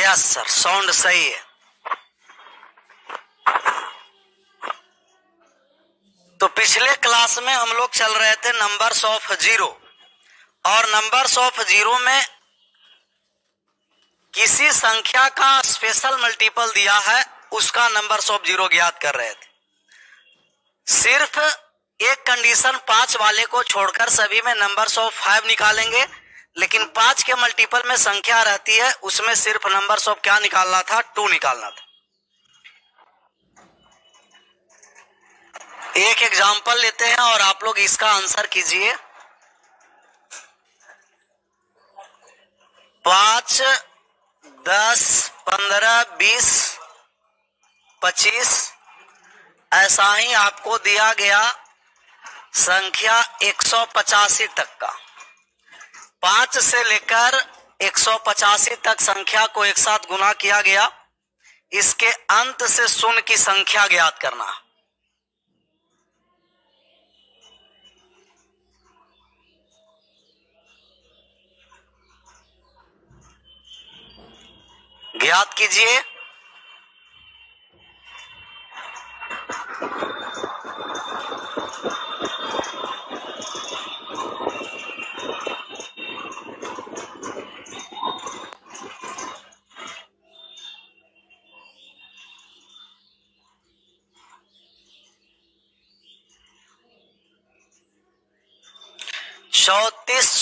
Yes sir, sound सही है। तो पिछले क्लास में हम लोग चल रहे थे नंबर्स ऑफ जीरो, और नंबर्स ऑफ जीरो में किसी संख्या का स्पेशल मल्टीपल दिया है, उसका नंबर्स ऑफ जीरो ज्ञात कर रहे थे। सिर्फ एक कंडीशन 5 वाले को छोड़कर सभी में नंबर्स ऑफ 5 निकालेंगे, लेकिन 5 के मल्टीपल में संख्या रहती है, उसमें सिर्फ नंबर्स ऑफ क्या निकालना था, 2 निकालना था। एक एग्जांपल लेते हैं और आप लोग इसका आंसर कीजिए। 5, 10, 15, 20, 25 ऐसा ही आपको दिया गया संख्या 185 तक का। 5 से लेकर 185 तक संख्या को एक साथ गुना किया गया। इसके अंत से शून्य की संख्या ज्ञात करना। ज्ञात कीजिए।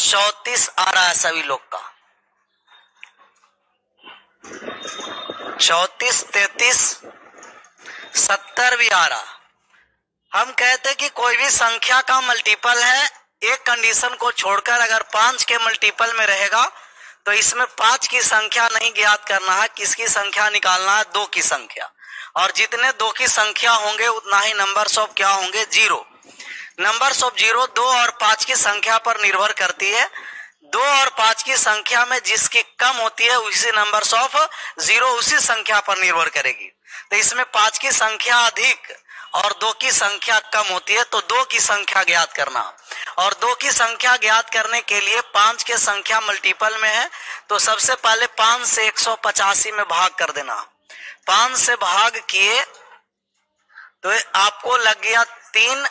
चौतीस आ रहा है सभी लोग का। 34, 33, 70 भी आ रहा। हम कहते कि कोई भी संख्या का मल्टीपल है, एक कंडीशन को छोड़कर अगर 5 के मल्टीपल में रहेगा तो इसमें 5 की संख्या नहीं ज्ञात करना है, किसकी संख्या निकालना है, 2 की संख्या। और जितने 2 की संख्या होंगे उतना ही नंबर्स ऑफ क्या होंगे, जीरो। नंबर्स ऑफ जीरो 2 और 5 की संख्या पर निर्भर करती है। 2 और 5 की संख्या में जिसकी कम होती है उसी नंबर्स ऑफ जीरो उसी संख्या पर निर्भर करेगी। तो इसमें 5 की संख्या अधिक और 2 की संख्या कम होती है, तो 2 की संख्या ज्ञात करना। और 2 की संख्या ज्ञात करने के लिए 5 के संख्या मल्टीपल में है, तो सबसे पहले 5 से 185 में भाग कर देना। 5 से भाग किए तो आपको लग गया 3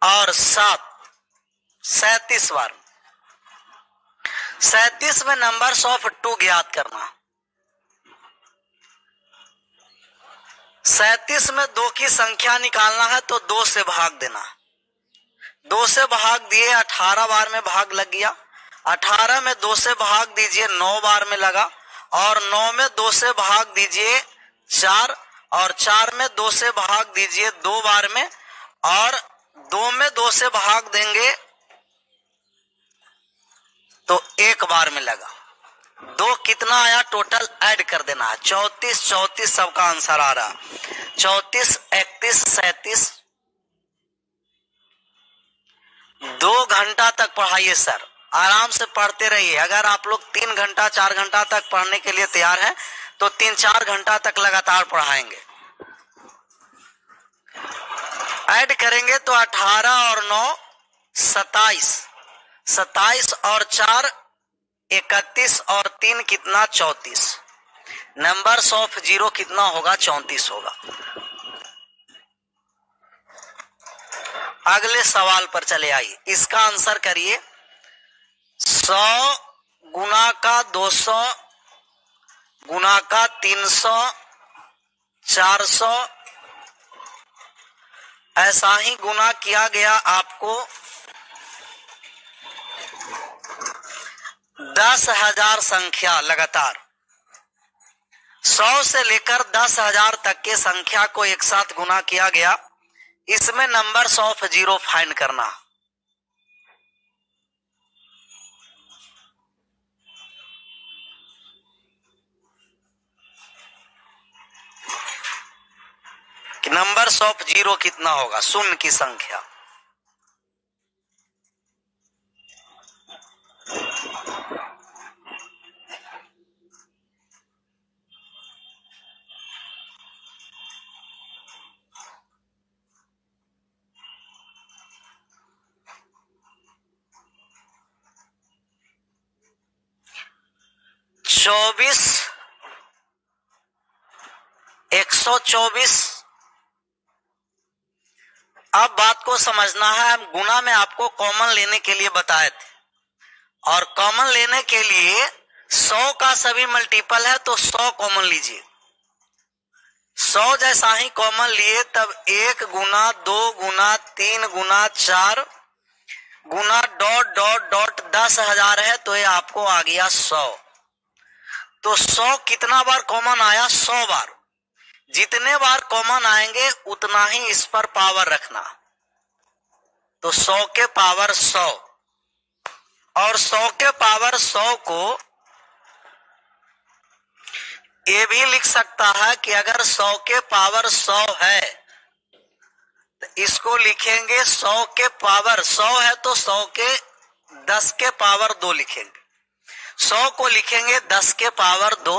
और 7, 37 बार। 37 में नंबर्स ऑफ 2 ज्ञात करना। 37 में 2 की संख्या निकालना है, तो 2 से भाग देना। 2 से भाग दिए, 18 बार में भाग लग गया। 18 में 2 से भाग दीजिए, 9 बार में लगा। और 9 में 2 से भाग दीजिए 4, और 4 में 2 से भाग दीजिए 2 बार में, और 2 में 2 से भाग देंगे तो 1 बार में लगा। 2 कितना आया टोटल ऐड कर देना है। 34 सबका आंसर आ रहा। 34, 31, 37। 2 घंटा तक पढ़ाइए सर, आराम से पढ़ते रहिए। अगर आप लोग 3 घंटा 4 घंटा तक पढ़ने के लिए तैयार हैं तो 3-4 घंटा तक लगातार पढ़ाएंगे। ऐड करेंगे तो 18 और 9 27, 27 और 4 31 और 3 कितना 34। नंबर्स ऑफ जीरो कितना होगा, 34 होगा। अगले सवाल पर चले आइए, इसका आंसर करिए। 100 गुना का 200 गुना का 300 400 ऐसा ही गुना किया गया आपको 10,000 संख्या लगातार। 100 से लेकर 10,000 तक के संख्या को एक साथ गुना किया गया। इसमें नंबर्स ऑफ जीरो फाइंड करना। कि नंबर्स ऑफ जीरो कितना होगा, शून्य की संख्या। 24 124। अब बात को समझना है, हम गुना में आपको कॉमन लेने के लिए बताए थे, और कॉमन लेने के लिए 100 का सभी मल्टीपल है तो 100 कॉमन लीजिए। 100 जैसा ही कॉमन लिए तब 1 गुना 2 गुना 3 गुना 4 गुना डॉट डॉट डॉट 10,000 है तो ये आपको आ गया 100। तो 100 कितना बार कॉमन आया? 100 बार। जितने बार कॉमन आएंगे उतना ही इस पर पावर रखना। तो 100 के पावर 100, और 100 के पावर 100 को ये भी लिख सकता है कि अगर 100 के पावर 100 है तो इसको लिखेंगे 100 के पावर 100 है तो 100 के 10 के पावर 2 लिखेंगे। 100 को लिखेंगे 10 के पावर 2,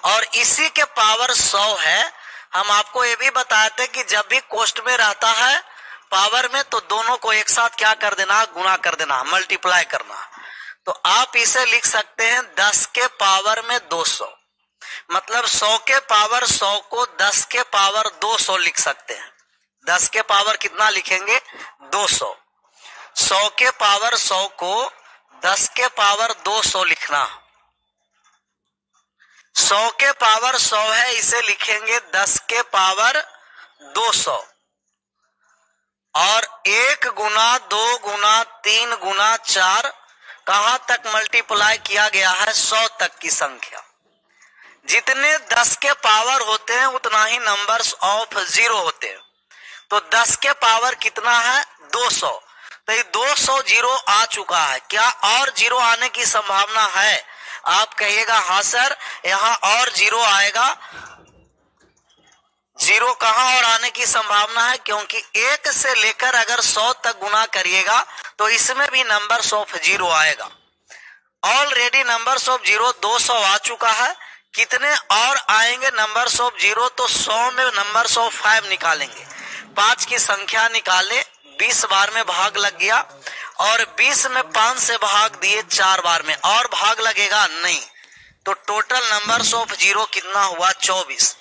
और इसी के पावर 100 है। हम आपको ये भी बताते कि जब भी कोष्ट में रहता है पावर में तो दोनों को एक साथ क्या कर देना? गुणा कर देना, मल्टीप्लाई करना। तो आप इसे लिख सकते हैं 10 के पावर में 200, मतलब 100 के पावर 100 को 10 के पावर 200 लिख सकते हैं। 10 के पावर कितना लिखेंगे? 200। 100 के पावर 100 को 10 के पावर 200 लिखना। 100 के पावर 100 है, इसे लिखेंगे 10 के पावर 200, और 1 गुना 2 गुना 3 गुना 4 कहां तक मल्टीप्लाई किया गया है? 100 तक की संख्या। जितने 10 के पावर होते हैं उतना ही नंबर्स ऑफ जीरो होते हैं। तो 10 के पावर कितना है? 200। तो ये 200 जीरो आ चुका है। क्या और जीरो आने की संभावना है? आप कहिएगा हाँ सर, यहाँ और जीरो आएगा। जीरो कहां और आने की संभावना है? क्योंकि 1 से लेकर अगर 100 तक गुना करिएगा तो इसमें भी नंबर्स ऑफ जीरो आएगा। ऑलरेडी नंबर्स ऑफ जीरो 200 आ चुका है। कितने और आएंगे नंबर्स ऑफ जीरो? तो 100 में नंबर्स ऑफ 5 निकालेंगे। 5 की संख्या निकाले, 20 बार में भाग लग गया, और 20 में 5 से भाग दिए 4 बार में, और भाग लगेगा नहीं। तो टोटल नंबर्स ऑफ जीरो कितना हुआ? 24।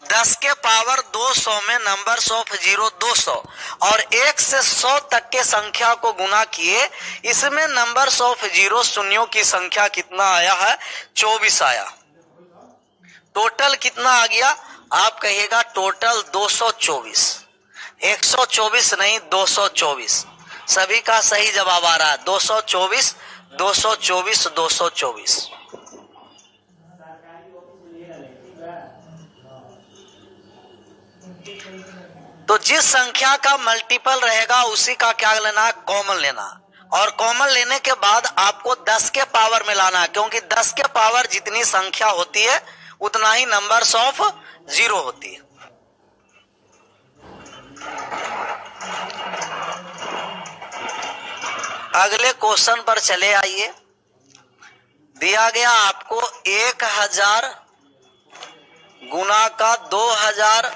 10 के पावर 200 में नंबर्स ऑफ जीरो 200, और 1 से 100 तक के संख्या को गुना किए, इसमें नंबर्स ऑफ जीरो शून्यों की संख्या कितना आया है? 24 आया। टोटल कितना आ गया? आप कहिएगा टोटल 224। 124 नहीं, 224। सभी का सही जवाब आ रहा है 224, 224, 224। तो जिस संख्या का मल्टीपल रहेगा उसी का क्या लेना? कॉमन लेना। और कॉमन लेने के बाद आपको 10 के पावर में लाना है, क्योंकि 10 के पावर जितनी संख्या होती है उतना ही नंबर्स ऑफ जीरो होती है। अगले क्वेश्चन पर चले आइए। दिया गया आपको 1000 गुना का 2000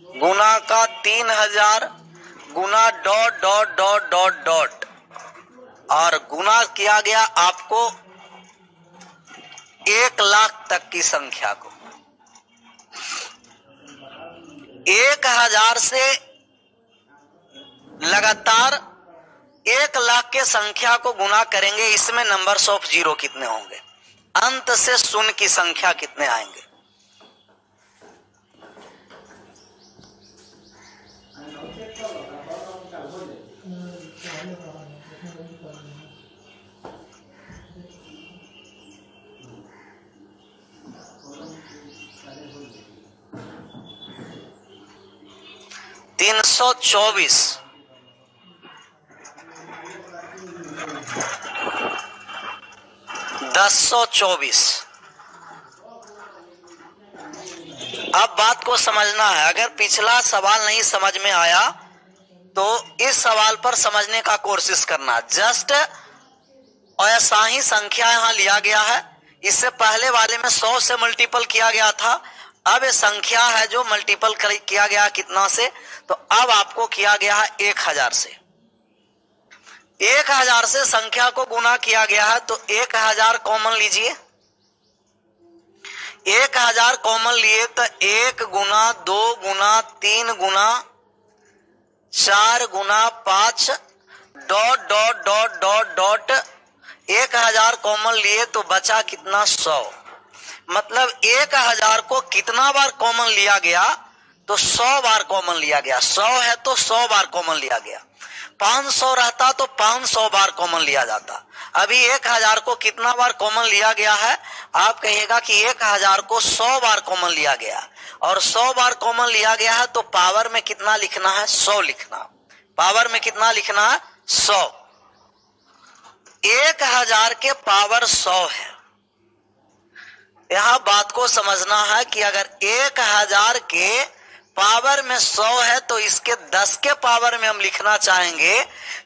गुना का 3000 गुना dot dot dot dot dot, और गुना किया गया आपको 1,00,000 तक की संख्या को। 1000 से लगातार 1,00,000 के संख्या को गुना करेंगे, इसमें नंबर्स ऑफ जीरो कितने होंगे? अंत से शून्य की संख्या कितने आएंगे? सौ 24 1024। अब बात को समझना है। अगर पिछला सवाल नहीं समझ में आया तो इस सवाल पर समझने का कोशिश करना। जस्ट ऐसा ही संख्या यहां लिया गया है। इससे पहले वाले में 100 से मल्टीपल किया गया था। अब ये संख्या है जो मल्टीपल किया गया कितना से? तो अब आपको किया गया है 1000 से। 1000 से संख्या को गुना किया गया है तो 1000 कॉमन लीजिए। 1000 कॉमन लिए तो 1 गुना 2 गुना 3 गुना 4 गुना 5 dot dot dot dot dot 1000 common लिए तो बचा कितना 100। मतलब 1000 को कितना बार कॉमन लिया गया तो 100 बार कॉमन लिया गया। 100 है तो 100 बार कॉमन लिया गया। 500 रहता तो 500 बार कॉमन लिया जाता। अभी 1000 को कितना बार कॉमन लिया गया है? आप कहिएगा कि 1000 को 100 बार कॉमन लिया गया और 100 बार कॉमन लिया गया है तो पावर में कितना लिखना है? 100 लिखना। पावर में कितना लिखना है? 100। 1000 के पावर 100 है। यहां बात को समझना है कि अगर 1000 के पावर में 100 है तो इसके 10 के पावर में हम लिखना चाहेंगे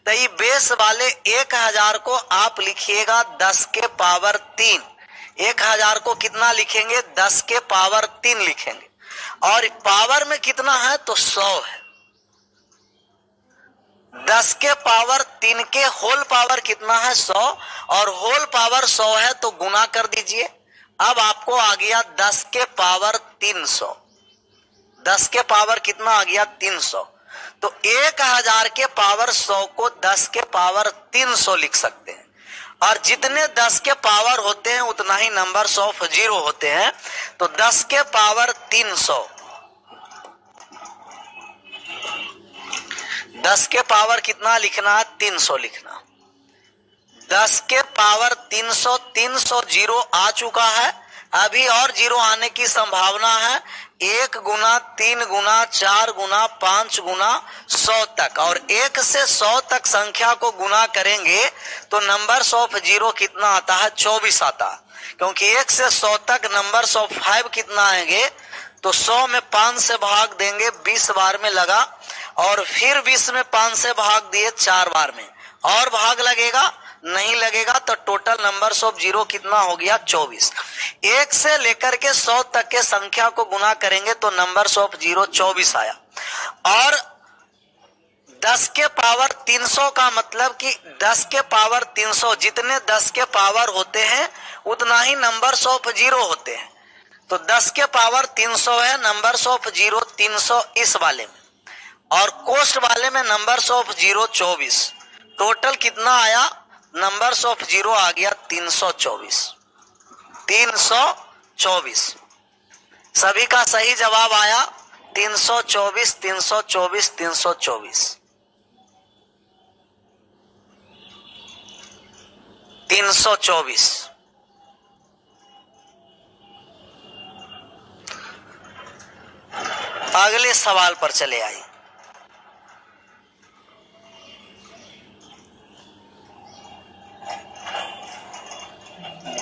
तो ये बेस वाले 1000 को आप लिखिएगा 10 के पावर 3। 1000 को कितना लिखेंगे? 10 के पावर 3 लिखेंगे। और पावर में कितना है? तो 100 है। 10 के पावर 3 के होल पावर कितना है? 100। और होल पावर 100 है तो गुना कर दीजिए। अब आपको आ गया 10 के पावर 300। 10 के पावर कितना आ गया? 300। तो 1000 के पावर 100 को 10 के पावर 300 लिख सकते हैं। और जितने 10 के पावर होते हैं उतना ही नंबर्स ऑफ जीरो होते हैं। तो 10 के पावर 300, 10 के पावर कितना लिखना है? 300 लिखना। 10 के पावर 300, 300 जीरो आ चुका है। अभी और जीरो आने की संभावना है। 1 गुना 3 गुना 4 गुना 5 गुना 100 तक। और 1 से 100 तक संख्या को गुना करेंगे तो नंबर्स ऑफ जीरो कितना आता है? 24 आता है। क्योंकि 1 से 100 तक नंबर्स ऑफ 5 कितना आएंगे? तो 100 में 5 से भाग देंगे 20 बार में लगा। और फिर 20 में 5 से भाग दिए 4 बार में। और भाग लगेगा? नहीं लगेगा। तो टोटल नंबर्स ऑफ जीरो कितना हो गया? 24। 1 से लेकर के 100 तक के संख्या को गुना करेंगे तो नंबर्स ऑफ जीरो 24 आया। और 10 के पावर 300 का मतलब कि 10 के पावर 300 जितने 10 के पावर होते हैं उतना ही नंबर्स ऑफ जीरो होते हैं। तो 10 के पावर 300 है, नंबर्स ऑफ जीरो 300 इस वाले में। और कोस्ट वाले में नंबर्स ऑफ जीरो 24। टोटल कितना आया? नंबर्स ऑफ जीरो आ गया 324। 324 सभी का सही जवाब आया 324 324 324 324। अगले सवाल पर चले आइए।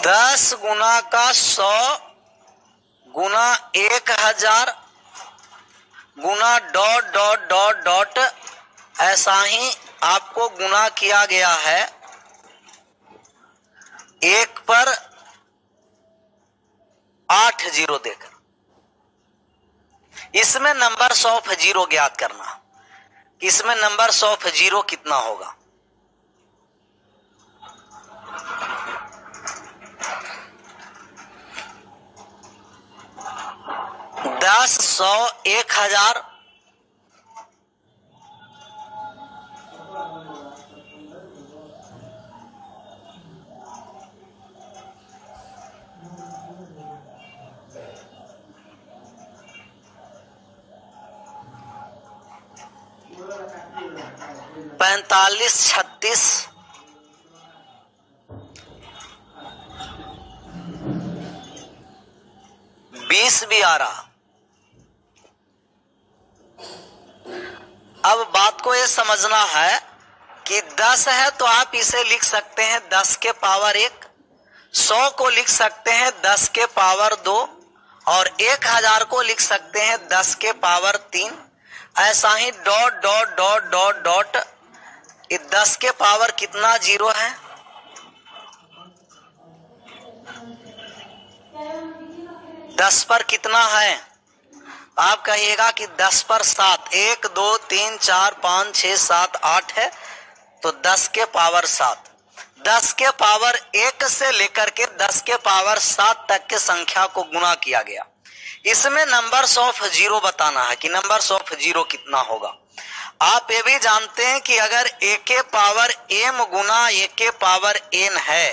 10 गुना का 100 गुना 1000 गुना डॉट डॉट डॉट डॉट ऐसा ही आपको गुना किया गया है 1 पर 8 जीरो देकर। इसमें नंबर्स ऑफ जीरो ज्ञात करना। इसमें नंबर्स ऑफ जीरो कितना होगा? 10, 100, 1000 45, 36 20 भी आ रहा। अब बात को ये समझना है कि 10 है तो आप इसे लिख सकते हैं 10 के पावर 1, 100 को लिख सकते हैं 10 के पावर 2 और 1000 को लिख सकते हैं 10 के पावर 3। ऐसा ही dot dot dot dot dot 10 के पावर कितना जीरो है? दस पर कितना है? आप कहिएगा कि 10 पर 7, 1 2 3 4 5 6 7 8 है। तो 10 के पावर 7। 10 के पावर 1 से लेकर के 10 के पावर 7 तक के संख्या को गुना किया गया। इसमें नंबर्स ऑफ जीरो बताना है कि नंबर्स ऑफ जीरो कितना होगा। आप ये भी जानते हैं कि अगर a के पावर m गुना a के पावर n है,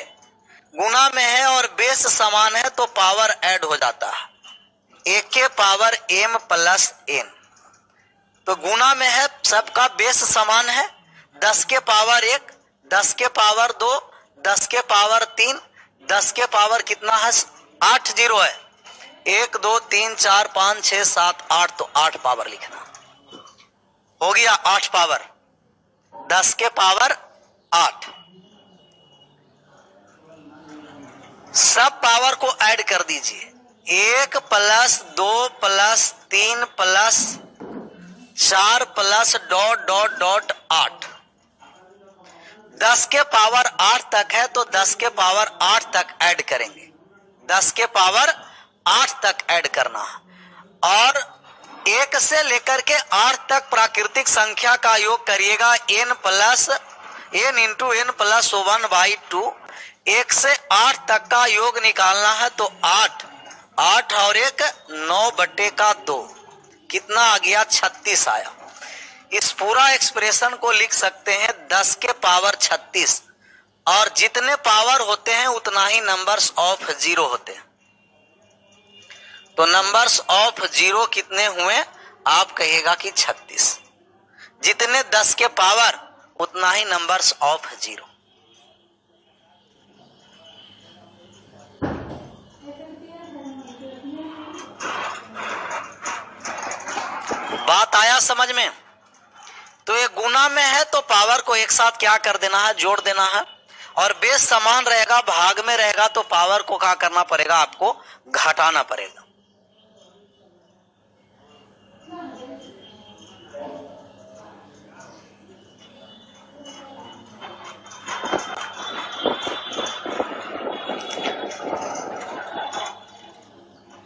गुना में है और बेस समान है तो पावर ऐड हो जाता है। a के पावर m प्लस n, तो गुना में है, सबका बेस समान है। 10 के पावर 1, 10 के पावर 2, 10 के पावर 3, 10 के पावर कितना है 8 जीरो है। 1 2 3 4 5 6 7 8, तो 8 पावर लिखना हो गया। 8 पावर 10 के पावर 8। सब पावर को ऐड कर दीजिए। 1 plus 2 plus 3 plus 4 plus dot dot dot 8। 10 के पावर 8 तक है तो 10 के पावर 8 तक ऐड करेंगे। 10 के पावर 8 तक ऐड करना है और 1 से लेकर के 8 तक प्राकृतिक संख्या का योग करिएगा। n plus n into n plus 1/2। 1 से 8 तक का योग निकालना है तो 8 8 और 1 9/2, कितना आ गया 36 आया। इस पूरा एक्सप्रेशन को लिख सकते हैं 10 के पावर 36, और जितने पावर होते हैं उतना ही नंबर्स ऑफ जीरो होते हैं। तो नंबर्स ऑफ जीरो कितने हुए, आप कहिएगा कि 36। जितने 10 के पावर उतना ही नंबर्स ऑफ जीरो। बात आया समझ में? तो ये गुना में है तो पावर को एक साथ क्या कर देना है, जोड़ देना है। और बेस समान रहेगा, भाग में रहेगा तो पावर को क्या करना पड़ेगा, आपको घटाना पड़ेगा।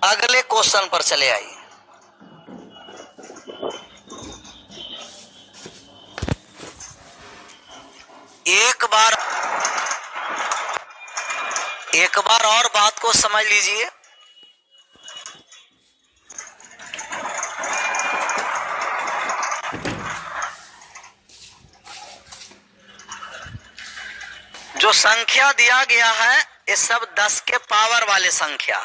अगले क्वेश्चन पर चले आइए। एक बार और बात को समझ लीजिए। जो संख्या दिया गया है ये सब 10 के पावर वाले संख्या।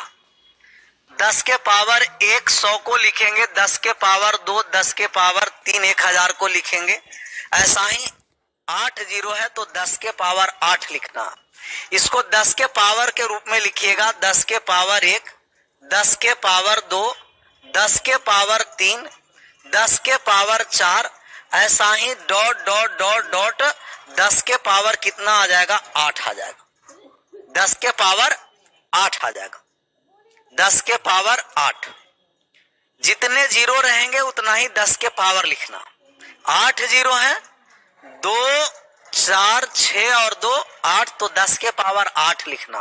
10 के पावर 1 100 को लिखेंगे, 10 के पावर 2 10 के पावर 3 1000 को लिखेंगे। ऐसा ही 8 जीरो है तो 10 के पावर 8 लिखना। इसको 10 के पावर के रूप में लिखिएगा। 10 के पावर 1, 10 के पावर 2, 10 के पावर 3, 10 के पावर 4, ऐसा ही डॉट डॉट डॉट डॉट 10 के पावर कितना आ जाएगा, 8 आ जाएगा। 10 के पावर 8 आ जाएगा। 10 के पावर 8। जितने जीरो रहेंगे उतना ही 10 के पावर लिखना। 8 जीरो है, 2 4 6 और 2 8, तो 10 के पावर 8 लिखना।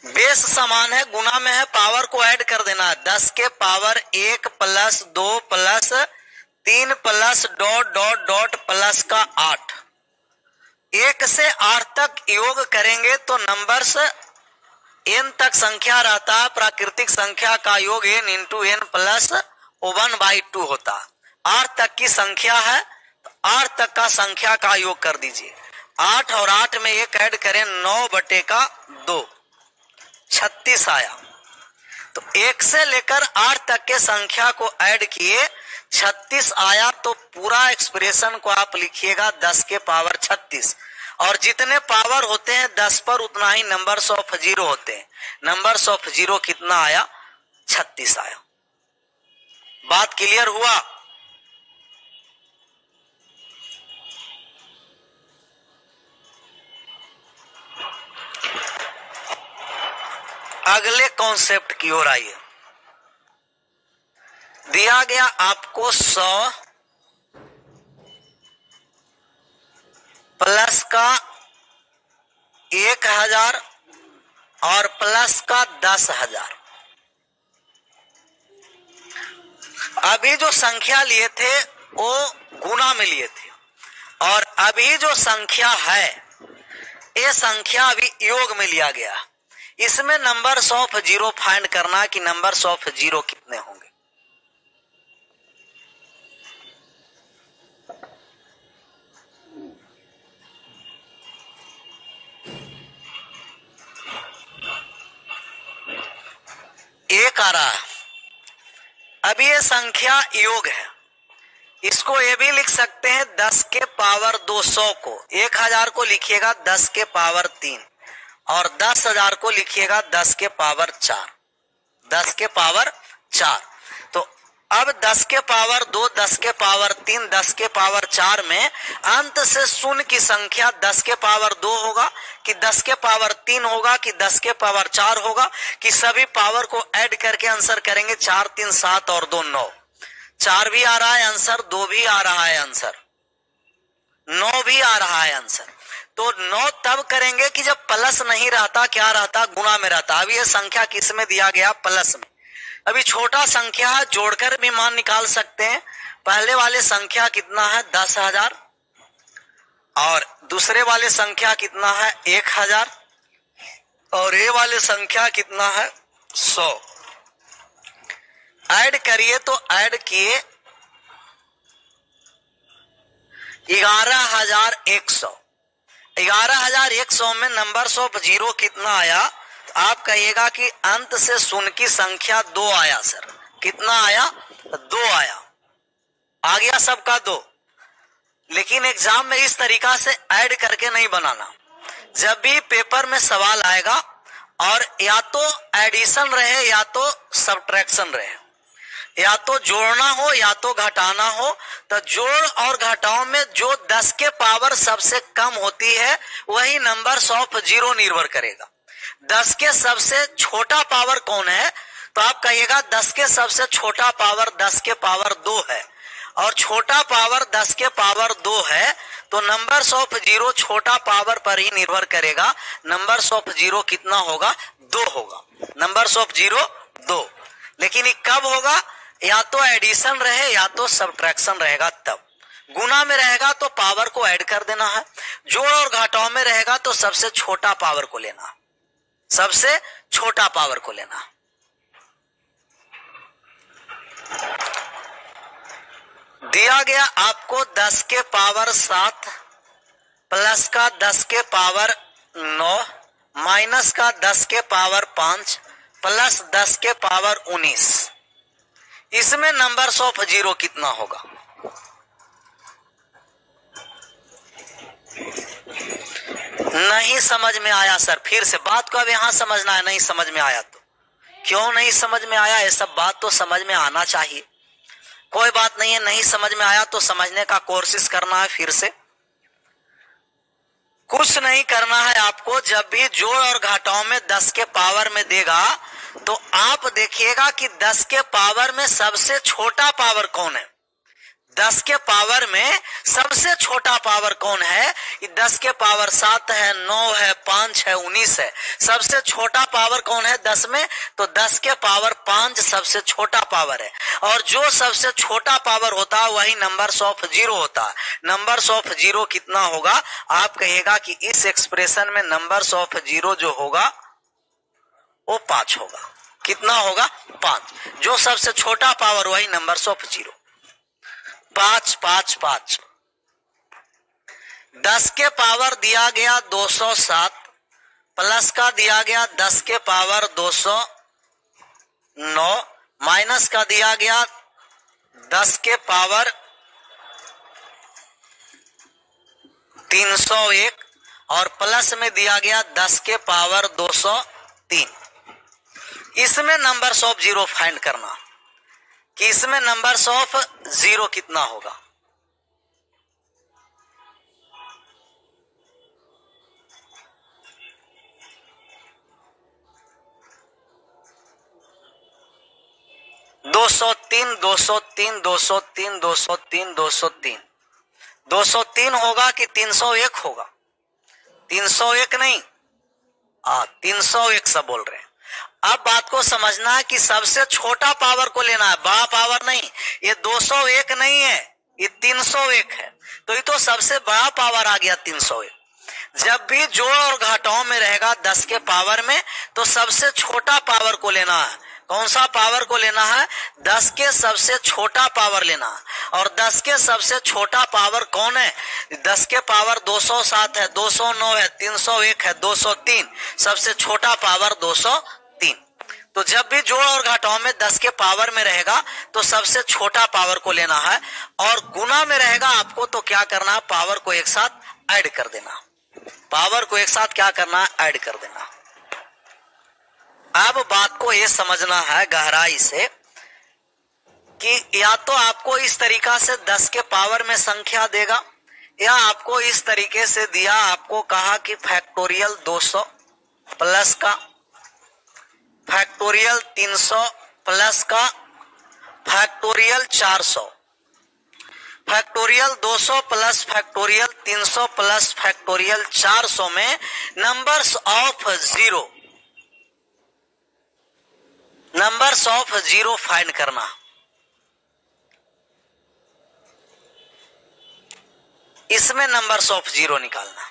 बेस समान है, गुना में है, पावर को ऐड कर देना है। 10 के power 1 plus 2 plus 3 plus dot dot dot plus का 8। 1 से 8 तक योग करेंगे तो नंबर्स n तक संख्या रहता है। प्राकृतिक संख्या का योग n इंटू n प्लस 1/2 होता है। 8 तक की संख्या है तो 8 तक का संख्या का योग कर दीजिए। 8 और 8 में 1 ऐड करें, 9/2, 36 आया। तो 1 से लेकर 8 तक के संख्या को ऐड किए, 36 आया। तो पूरा एक्सप्रेशन को आप लिखिएगा 10 के पावर 36। और जितने पावर होते हैं 10 पर उतना ही नंबर्स ऑफ जीरो होते हैं। नंबर्स ऑफ जीरो कितना आया, 36 आया। बात क्लियर हुआ? अगले कॉन्सेप्ट की ओर आइए। दिया गया आपको 100 प्लस का 1000 और प्लस का 10,000। अभी जो संख्या लिए थे वो गुना में लिए थे, अभी जो संख्या है ये संख्या अभी योग में लिया गया, इसमें नंबर्स ऑफ जीरो फाइंड करना कि नंबर्स ऑफ जीरो कितने होंगे। एक आ रहा है, अभी ये संख्या योग है, इसको ये भी लिख सकते हैं 10 के पावर 200 को, 1000 को लिखिएगा 10 के पावर 3 और 10,000 को लिखिएगा 10 के पावर 4, 10 के पावर 4। तो अब 10 के पावर 2, 10 के पावर 3, 10 के पावर 4 में अंत से शून्य की संख्या 10 के पावर 2 होगा कि 10 के पावर 3 होगा कि 10 के पावर 4 होगा कि सभी पावर को ऐड करके आंसर करेंगे। 4 3 7 और 2 9, 4 भी आ रहा है आंसर, 2 भी आ रहा है आंसर, 9 भी आ रहा है आंसर। तो 9 तब करेंगे कि जब प्लस नहीं रहता, क्या रहता, गुणा में रहता। अभी ये संख्या किस में दिया गया, प्लस में। अभी छोटा संख्या है, जोड़कर भी मान निकाल सकते हैं। पहले वाले संख्या कितना है 10,000 और दूसरे वाले संख्या कितना है 1,000 और ये वाले संख्या कितना है 100। ऐड करिए तो ऐड किए 11,100। 11,100 में नंबर्स ऑफ जीरो कितना आया, आप कहिएगा कि अंत से शून्य की संख्या 2 आया। सर कितना आया, 2 आया, आ गया सबका 2। लेकिन एग्जाम में इस तरीका से ऐड करके नहीं बनाना। जब भी पेपर में सवाल आएगा और या तो एडिशन रहे या तो सब्ट्रैक्शन रहे, या तो जोड़ना हो या तो घटाना हो, तो जोड़ और घटाओ में जो 10 के पावर सबसे कम होती है वही नंबर्स ऑफ जीरो निर्भर करेगा। 10 के सबसे छोटा पावर कौन है, तो आप कहिएगा 10 के सबसे छोटा पावर 10 के पावर 2 है और छोटा पावर 10 के पावर 2 है, तो नंबर्स ऑफ जीरो छोटा पावर पर ही निर्भर करेगा। नंबर्स ऑफ जीरो कितना होगा, 2 होगा। Numbers of zero 2। लेकिन ये कब होगा, या तो एडिशन रहे या तो सब्ट्रैक्शन रहेगा। तब गुना में रहेगा तो पावर को ऐड कर देना है, जोड़ और घटाव में रहेगा तो सबसे छोटा पावर को लेना, सबसे छोटा पावर को लेना। दिया गया आपको 10 के पावर 7 प्लस का 10 के पावर 9 माइनस का 10 के पावर 5 प्लस 10 के पावर 19। इसमें नंबर्स ऑफ जीरो कितना होगा, नहीं समझ में आया सर, फिर से बात को अब यहां समझना है। नहीं समझ में आया तो क्यों नहीं समझ में आया, ये सब बात तो समझ में आना चाहिए। कोई बात नहीं है, नहीं समझ में आया तो समझने का कोशिश करना है। फिर से कुछ नहीं करना है आपको। जब भी जोड़ और घटाव में 10 के पावर में देगा तो आप देखिएगा कि 10 के पावर में सबसे छोटा पावर कौन है। 10 के पावर में सबसे छोटा पावर कौन है, 10 के पावर 7 है, 9 है, 5 है, 19 है। सबसे छोटा पावर कौन है 10 में, तो 10 के पावर 5 सबसे छोटा पावर है। और जो सबसे छोटा पावर होता है वही नंबर्स ऑफ जीरो होता है। नंबर्स ऑफ जीरो कितना होगा, आप कहिएगा कि इस एक्सप्रेशन में नंबर्स ऑफ जीरो जो होगा वो 5 होगा। कितना होगा, 5। जो सबसे छोटा पावर वही नंबर्स ऑफ जीरो। 5 5 5। 10 के पावर दिया गया 207 प्लस का दिया गया 10 के पावर 209 माइनस का दिया गया 10 के पावर 301 और प्लस में दिया गया 10 के पावर 203। इसमें नंबर्स ऑफ जीरो फाइंड करना कि इसमें नंबर्स ऑफ जीरो कितना होगा। दो सौ तीन 203 होगा कि 301 होगा, 301 नहीं 301 सब बोल रहे हैं। अब बात को समझना है कि सबसे छोटा पावर को लेना है, बड़ा पावर नहीं। ये 201 नहीं है, ये 301 है, तो ये तो सबसे बड़ा पावर आ गया 301। जब भी जोड़ और घटाओ में रहेगा 10 के पावर में, तो सबसे छोटा पावर को लेना है। कौन सा पावर को लेना है? 10 के सबसे छोटा पावर लेना है। और 10 के सबसे छोटा पावर कौन है? 10 के पावर 207 है, 209 है, 301 है, 203, सबसे छोटा पावर 203। तो जब भी जोड़ और घटाओ में 10 के पावर में रहेगा तो सबसे छोटा पावर को लेना है, और गुना में रहेगा आपको तो क्या करना है? पावर को एक साथ ऐड कर देना। पावर को एक साथ क्या करना है? ऐड कर देना। अब बात को ये समझना है गहराई से कि या तो आपको इस तरीका से 10 के पावर में संख्या देगा, या आपको इस तरीके से दिया, आपको कहा कि फैक्टोरियल 200 प्लस का, फैक्टोरियल 300 प्लस का, factorial 400, factorial 200 plus factorial 300 plus factorial 400 में नंबर्स ऑफ जीरो फाइंड करना। इसमें नंबर्स ऑफ जीरो निकालना।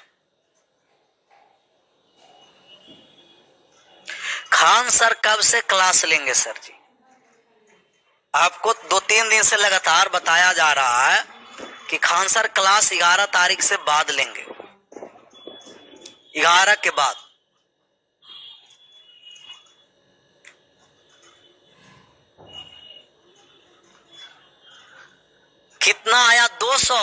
खान सर कब से क्लास लेंगे? सर जी आपको 2-3 दिन से लगातार बताया जा रहा है कि खान सर क्लास 11 तारीख से बाद लेंगे, 11 के बाद। कितना आया? 200।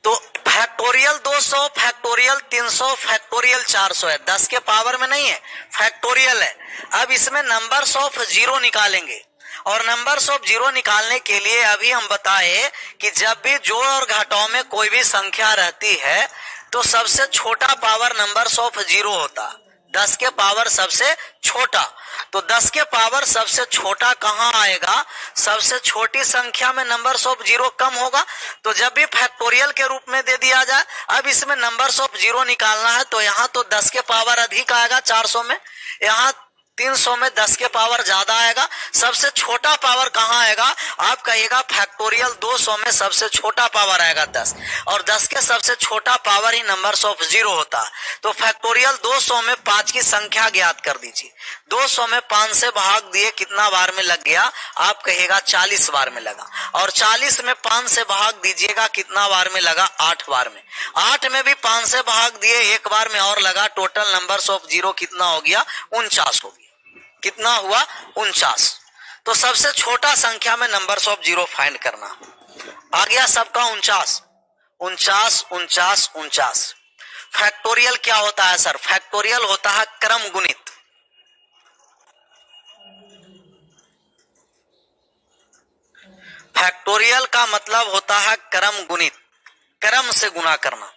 तो फैक्टोरियल 200, फैक्टोरियल 300, फैक्टोरियल 400 है, 10 के पावर में नहीं है, फैक्टोरियल है। अब इसमें नंबर्स ऑफ जीरो निकालेंगे, और नंबर्स ऑफ जीरो निकालने के लिए अभी हम बताए कि जब भी जोड़ और घटाओ में कोई भी संख्या रहती है तो सबसे छोटा पावर नंबर्स ऑफ जीरो होता, 10 के पावर सबसे छोटा। तो 10 के पावर सबसे छोटा कहां आएगा? सबसे छोटी संख्या में नंबर्स ऑफ जीरो कम होगा। तो जब भी फैक्टोरियल के रूप में दे दिया जाए, अब इसमें नंबर्स ऑफ जीरो निकालना है, तो यहाँ तो 10 के पावर अधिक आएगा 400 में, यहाँ 300 में 10 के पावर ज्यादा आएगा। सबसे छोटा पावर कहां आएगा? आप कहिएगा फैक्टोरियल 200 में सबसे छोटा पावर आएगा 10, और 10 के सबसे छोटा power he numbers of zero होता है। तो फैक्टोरियल 200 में 5 की संख्या ज्ञात कर दीजिए। 200 में 5 से भाग दिए, कितना बार में लग गया? आप कहिएगा 40 बार में लगा। और 40 में 5 से भाग दीजिएगा, कितना बार में लगा? 8 बार में। 8 में भी 5 से भाग दिए, एक बार में और लगा। टोटल नंबर्स ऑफ जीरो कितना हो गया? 49 हो गया। कितना हुआ? 49। तो सबसे छोटा संख्या में नंबर्स ऑफ जीरो फाइंड करना। आ गया सबका 49, 49, 49, 49। फैक्टोरियल क्या होता है सर? फैक्टोरियल होता है क्रम गुणित। फैक्टोरियल का मतलब होता है क्रम गुणित, क्रम से गुना करना।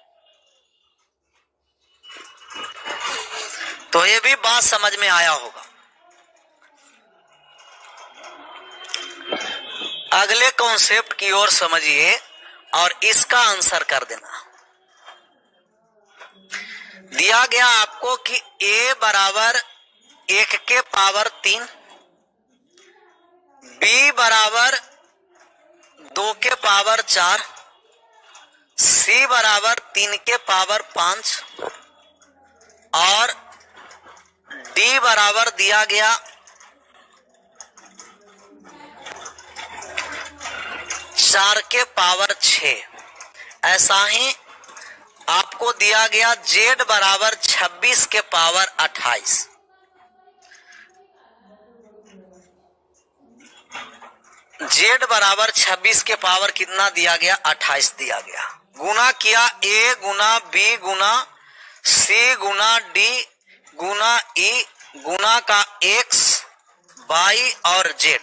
तो ये भी बात समझ में आया होगा। अगले कॉन्सेप्ट की ओर समझिए और इसका आंसर कर देना। दिया गया आपको कि a बराबर 1 के पावर 3, b बराबर 2 के पावर 4, c बराबर 3 के पावर 5, और d बराबर दिया गया 4 के पावर 6। ऐसा ही आपको दिया गया z बराबर 26 के पावर 28। z बराबर 26 के पावर कितना दिया गया? 28 दिया गया। गुना किया a Guna b Guna c Guna d Guna e गुना का x y और z।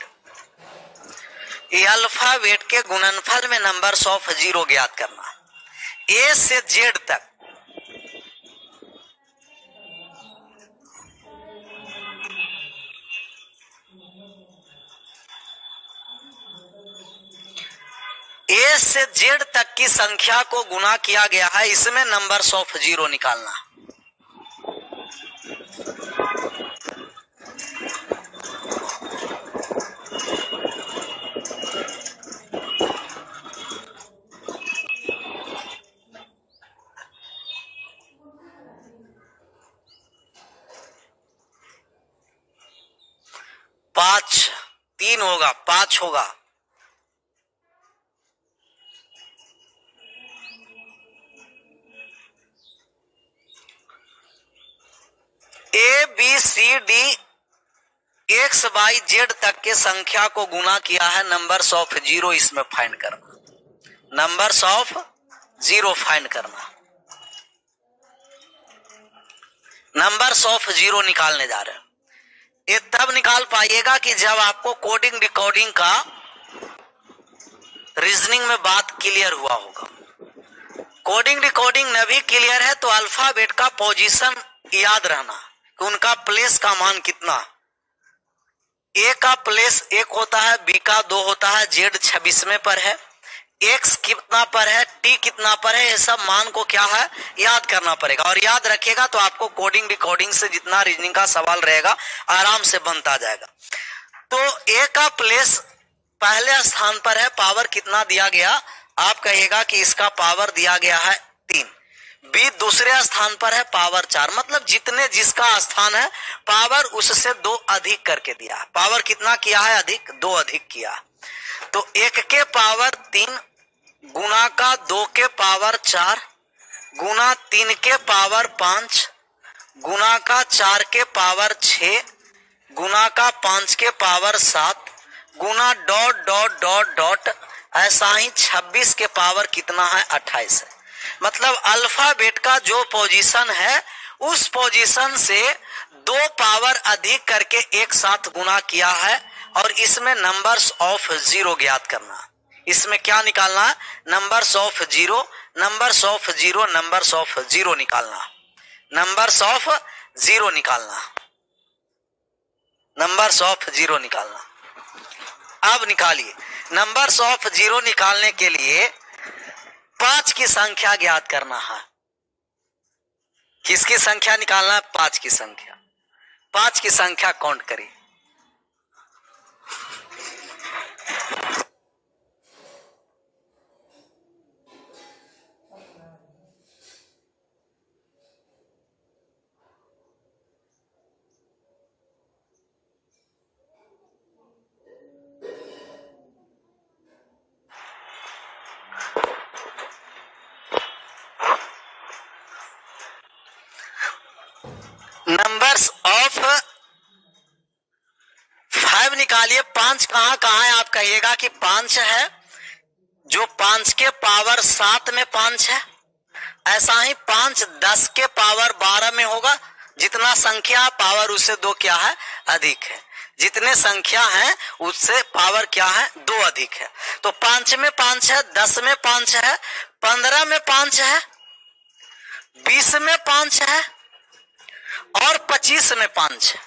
ये अल्फाबेट के गुणनफल में नंबर्स ऑफ जीरो ज्ञात करना, ए से जेड तक। ए से जेड तक की संख्या को गुना किया गया है, इसमें नंबर्स ऑफ जीरो निकालना। 5, 3 होगा, 5 होगा। A B C D X Y Z तक के संख्या को गुना किया है, नंबर्स ऑफ जीरो इसमें फाइंड करना, नंबर्स ऑफ जीरो फाइंड करना, नंबर्स ऑफ जीरो निकालने जा रहे हैं। ये तब निकाल पाइएगा कि जब आपको कोडिंग डिकोडिंग का रीजनिंग में बात क्लियर हुआ होगा। कोडिंग डिकोडिंग न भी क्लियर है तो अल्फाबेट का पोजीशन याद रहना कि उनका प्लेस का मान कितना, ए का प्लेस 1 होता है, बी का 2 होता है, जेड 26वें पर है, एक्स कितना पर है, टी कितना पर है, ये सब मान को क्या है याद करना पड़ेगा। और याद रखेगा तो आपको कोडिंग डिकोडिंग से जितना रीजनिंग का सवाल रहेगा आराम से बनता जाएगा। तो ए का प्लेस पहले स्थान पर है, पावर कितना दिया गया, आप कहिएगा कि इसका पावर दिया गया है 3। बी दूसरे स्थान पर है, पावर 4, मतलब जितने जिसका स्थान है पावर उससे 2 अधिक करके दिया। पावर कितना किया है, अधिक, 2 अधिक किया। तो 1 के पावर 3 गुना का 2 के पावर 4 गुना 3 के पावर 5 गुना का 4 के पावर 6 गुना का 5 के पावर 7 गुना डॉट डॉट डॉट डॉट, ऐसा ही 26 के पावर कितना है, 28 है। मतलब अल्फाबेट का जो पोजीशन है उस पोजीशन से 2 पावर अधिक करके एक साथ गुना किया है। और इसमें नंबर्स ऑफ जीरो ज्ञात करना, इसमें क्या निकालना है, numbers of zero, numbers of zero, numbers of zero निकालना, नंबर्स ऑफ जीरो निकालना, नंबर्स ऑफ जीरो निकालना। अब निकालिए, नंबर्स ऑफ जीरो निकालने के लिए 5 की संख्या ज्ञात करना है। किसकी संख्या निकालना है, 5 की संख्या। 5 की संख्या काउंट करिए। नंबर्स ऑफ 5 निकालिए। 5 कहां है, आप कहिएगा कि 5 है, जो 5 के पावर 7 में 5 है। ऐसा ही 5 10 के पावर 12 में होगा। जितना संख्या पावर उससे 2 क्या है, अधिक है। जितने संख्या है उससे पावर क्या है, 2 अधिक है। तो 5 में 5 है, 10 में 5 है, 15 में 5 है, 20 में 5 है और 25 में 5 है।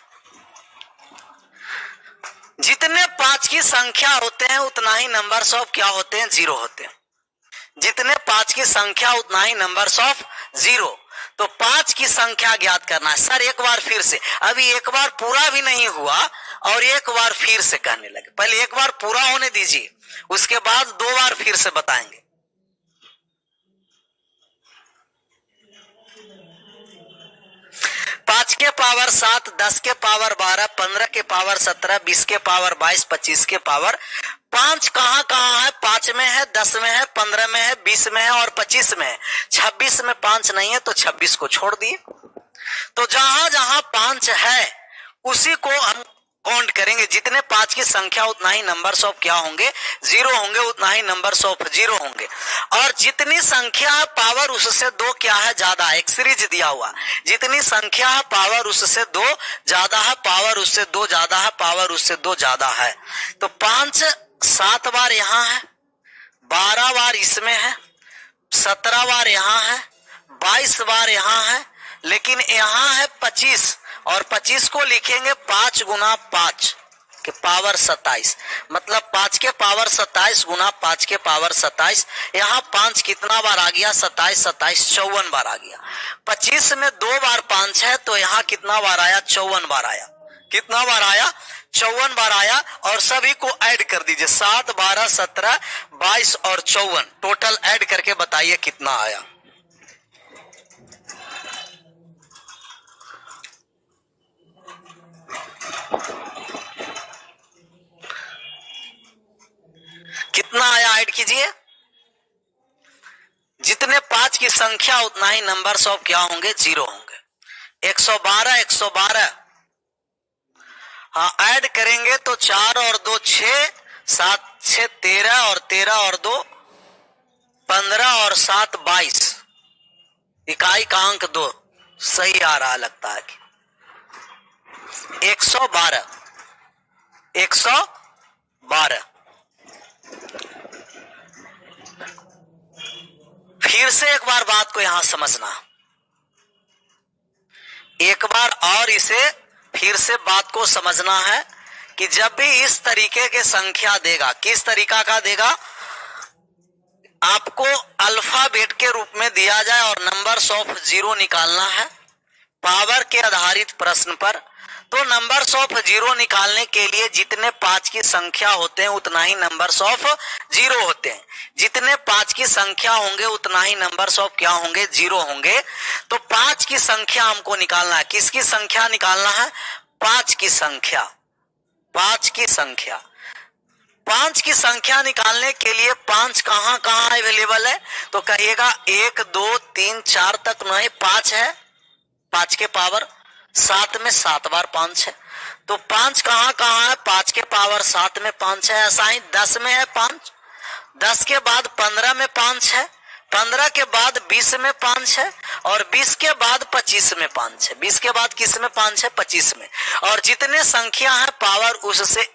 जितने 5 की संख्या होते हैं उतना ही नंबर्स ऑफ क्या होते हैं, जीरो होते हैं। जितने 5 की संख्या उतना ही नंबर्स ऑफ जीरो। तो 5 की संख्या ज्ञात करना है। सर एक बार फिर से, अभी एक बार पूरा भी नहीं हुआ और एक बार फिर से कहने लगे। पहले एक बार पूरा होने दीजिए, उसके बाद 2 बार फिर से बताएंगे। 5 के पावर 7, 10 के पावर 12, 15 के पावर 17, 20 के पावर 22, 25 के पावर 5 कहां है, 5 में है, 10 में है, 15 में है, 20 में है और 25 में है। 26 में 5 नहीं है तो 26 को छोड़ दिए। तो जहां जहां 5 है उसी को हम काउंट करेंगे। जितने 5 की संख्या उतना ही नंबर्स ऑफ क्या होंगे, जीरो होंगे, उतना ही नंबर्स ऑफ जीरो होंगे। और जितनी संख्या है पावर उससे 2 क्या है, ज्यादा है। एक सीरीज दिया हुआ, जितनी संख्या है पावर उससे 2 ज्यादा है, पावर उससे 2 ज्यादा है, पावर उससे 2 ज्यादा है। तो 5 7 बार यहां है, 12 बार इसमें है, 17 बार यहां है, 22 बार यहां है, लेकिन यहां है 25 और 25 को लिखेंगे 5 गुना 5 के पावर 27, मतलब 5 के पावर 27 गुना 5 के पावर 27। यहाँ 5 कितना बार आ गया, 27 27 54 बार आ गया। 25 में 2 बार 5 है तो यहाँ कितना बार आया, 54 बार आया। कितना बार आया, 54 बार आया। और सभी को ऐड कर दीजिए, 7 12 17 22 और 54 टोटल ऐड करके बताइए कितना आया। कितना आया, ऐड कीजिए। जितने 5 की संख्या उतना ही नंबर्स ऑफ क्या होंगे, 0 होंगे। 112, 112 हाँ ऐड करेंगे तो 4 और 2 6, 7 6 13 और 13 और 2 15 और 7 22, इकाई का अंक 2 सही आ रहा लगता है कि 112 112। फिर से एक बार बात को यहां समझना, एक बार और इसे फिर से बात को समझना है कि जब भी इस तरीके के संख्या देगा, किस तरीका का देगा, आपको अल्फाबेट के रूप में दिया जाए और नंबर्स ऑफ 0 निकालना है पावर के आधारित प्रश्न पर, तो नंबर्स ऑफ 0 निकालने के लिए जितने 5 की संख्या होते हैं उतना ही नंबर्स ऑफ 0 होते हैं। जितने 5 की संख्या होंगे उतना ही नंबर्स ऑफ क्या होंगे, 0 होंगे। तो 5 की संख्या हमको निकालना है। किसकी संख्या निकालना है, 5 की संख्या। 5 की संख्या, 5 की संख्या निकालने के लिए 5 कहां कहां अवेलेबल है, तो कहिएगा 1 2 3 4 तक नहीं, 5 है। 5 के पावर 7 में 7 बार 5 है, तो 5 कहां कहां है, 5 के पावर 7 में 5 है। ऐसा ही 10 में है 5, 10 के बाद 15 में 5 है, 15 के बाद 20 में 5 है, और 20 के बाद 25 में 5 है। 20 के बाद किस में 5 है, 25 में। और जितने संख्या है पावर उससे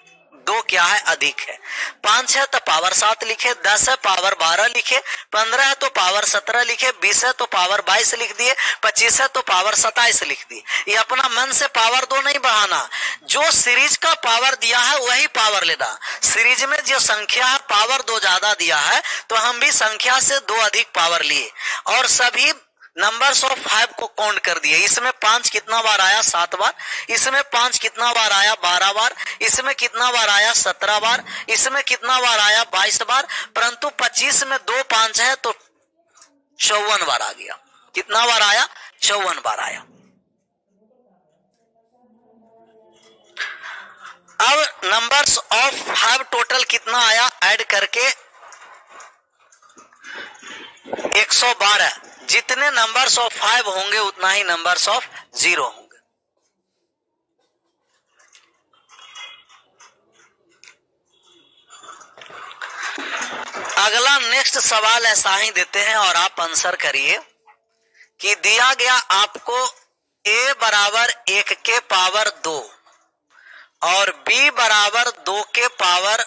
2 क्या है, अधिक है। 5 है तो पावर 7 लिखे, 10 है पावर 12 लिखे, 15 है तो पावर 17 लिखे, 20 है तो पावर 22 लिख दिए, 25 है तो पावर 27 लिख दिए। ये अपना मन से पावर 2 नहीं बढ़ाना, जो सीरीज का पावर दिया है वही पावर लेना। सीरीज में जो संख्या है पावर 2 ज्यादा दिया है तो हम भी संख्या से 2 अधिक पावर लिए और सभी नंबर्स ऑफ 5 को काउंट कर दिए। इसमें 5 कितना बार आया, 7 बार। इसमें 5 कितना बार आया, 12 बार। इसमें कितना बार आया, 17 बार। इसमें कितना बार आया, 22 बार। परंतु 25 में 2 5 है तो 54 बार आ गया। कितना बार आया, 54 बार आया। अब नंबर्स ऑफ 5 टोटल कितना आया, ऐड करके 112। जितने नंबर्स ऑफ 5 होंगे उतना ही नंबर्स ऑफ 0 होंगे। अगला नेक्स्ट सवाल ऐसा ही देते हैं और आप आंसर करिए कि दिया गया आपको a बराबर 1 के पावर 2 और b बराबर 2 के पावर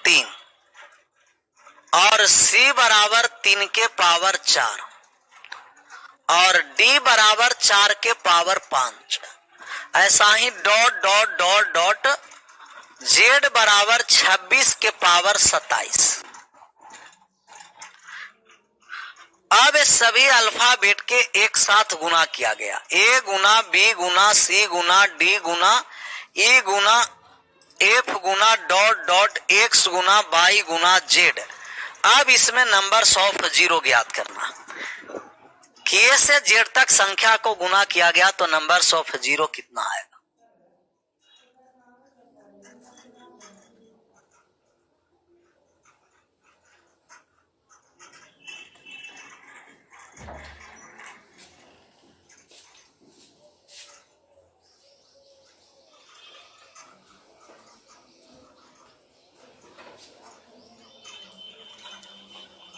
3 और c बराबर 3 के पावर 4 और d बराबर 4 के पावर 5। ऐसा ही dot dot dot dot z बराबर 26 के पावर 27। अब सभी अल्फाबेट के एक साथ गुना किया गया, a Guna b Guna c Guna d Guna e Guna f Guna dot dot x Guna y Guna z। अब इसमें नंबर्स ऑफ 0 ज्ञात करना। कि ए से जेड तक संख्या को गुना किया गया तो नंबर्स ऑफ 0 कितना आएगा।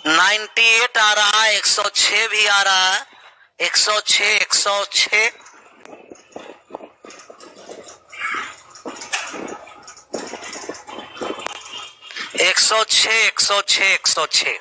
$98 आ रहा है, 106 भी आ रहा है, 106 106 106 106 106।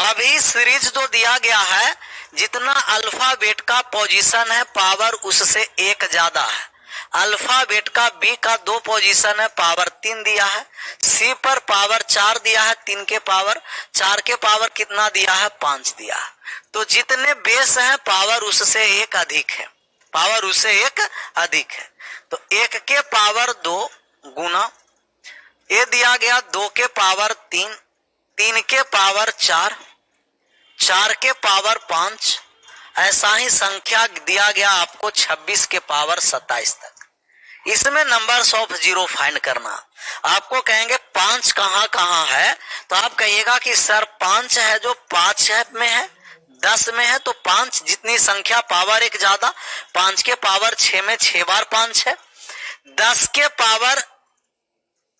अभी सीरीज जो दिया गया है जितना अल्फाबेट का पोजीशन है पावर उससे 1 ज्यादा है। अल्फाबेट का बी का 2 पोजीशन है, पावर 3 दिया है। सी पर पावर 4 दिया है, 3 के पावर 4 के पावर कितना दिया है, 5 दिया है। तो जितने बेस हैं पावर उससे 1 अधिक है, पावर उससे 1 अधिक है। तो 1 के पावर 2 गुना ये दिया गया 2 के पावर 3, 3 के पावर 4, 4 के पावर 5। ऐसा ही संख्या दिया गया आपको 26 के पावर 27 तक। इसमें नंबर्स ऑफ जीरो फाइंड करना। आपको कहेंगे 5 कहाँ कहाँ है, तो आप कहिएगा कि सर 5 है जो 5 में है, 10 में है, तो 5 जितनी संख्या पावर 1 ज्यादा, 5 के पावर 6 में 6 बार 5 है, 10 के पावर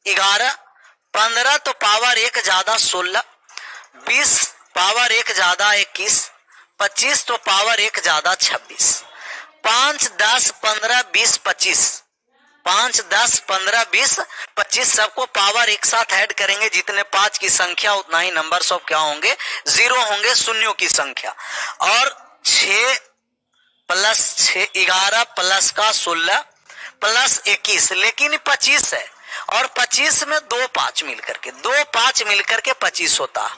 11, 15 तो पावर 1 ज्यादा 16, 20 पावर 1 ज्यादा 21, 25 तो पावर 1 ज्यादा 26, 5, 10, 15, 20, 25, 5, 10, 15, 20, 25 सबको पावर एक साथ ऐड करेंगे, जितने 5 की संख्या उतना ही नंबर्स ऑफ क्या होंगे, जीरो होंगे, शून्यों की संख्या। और 6 प्लस 6 11 प्लस का 16 प्लस 21, लेकिन 25 है और 25 में 2 5 मिलकर के 25 होता,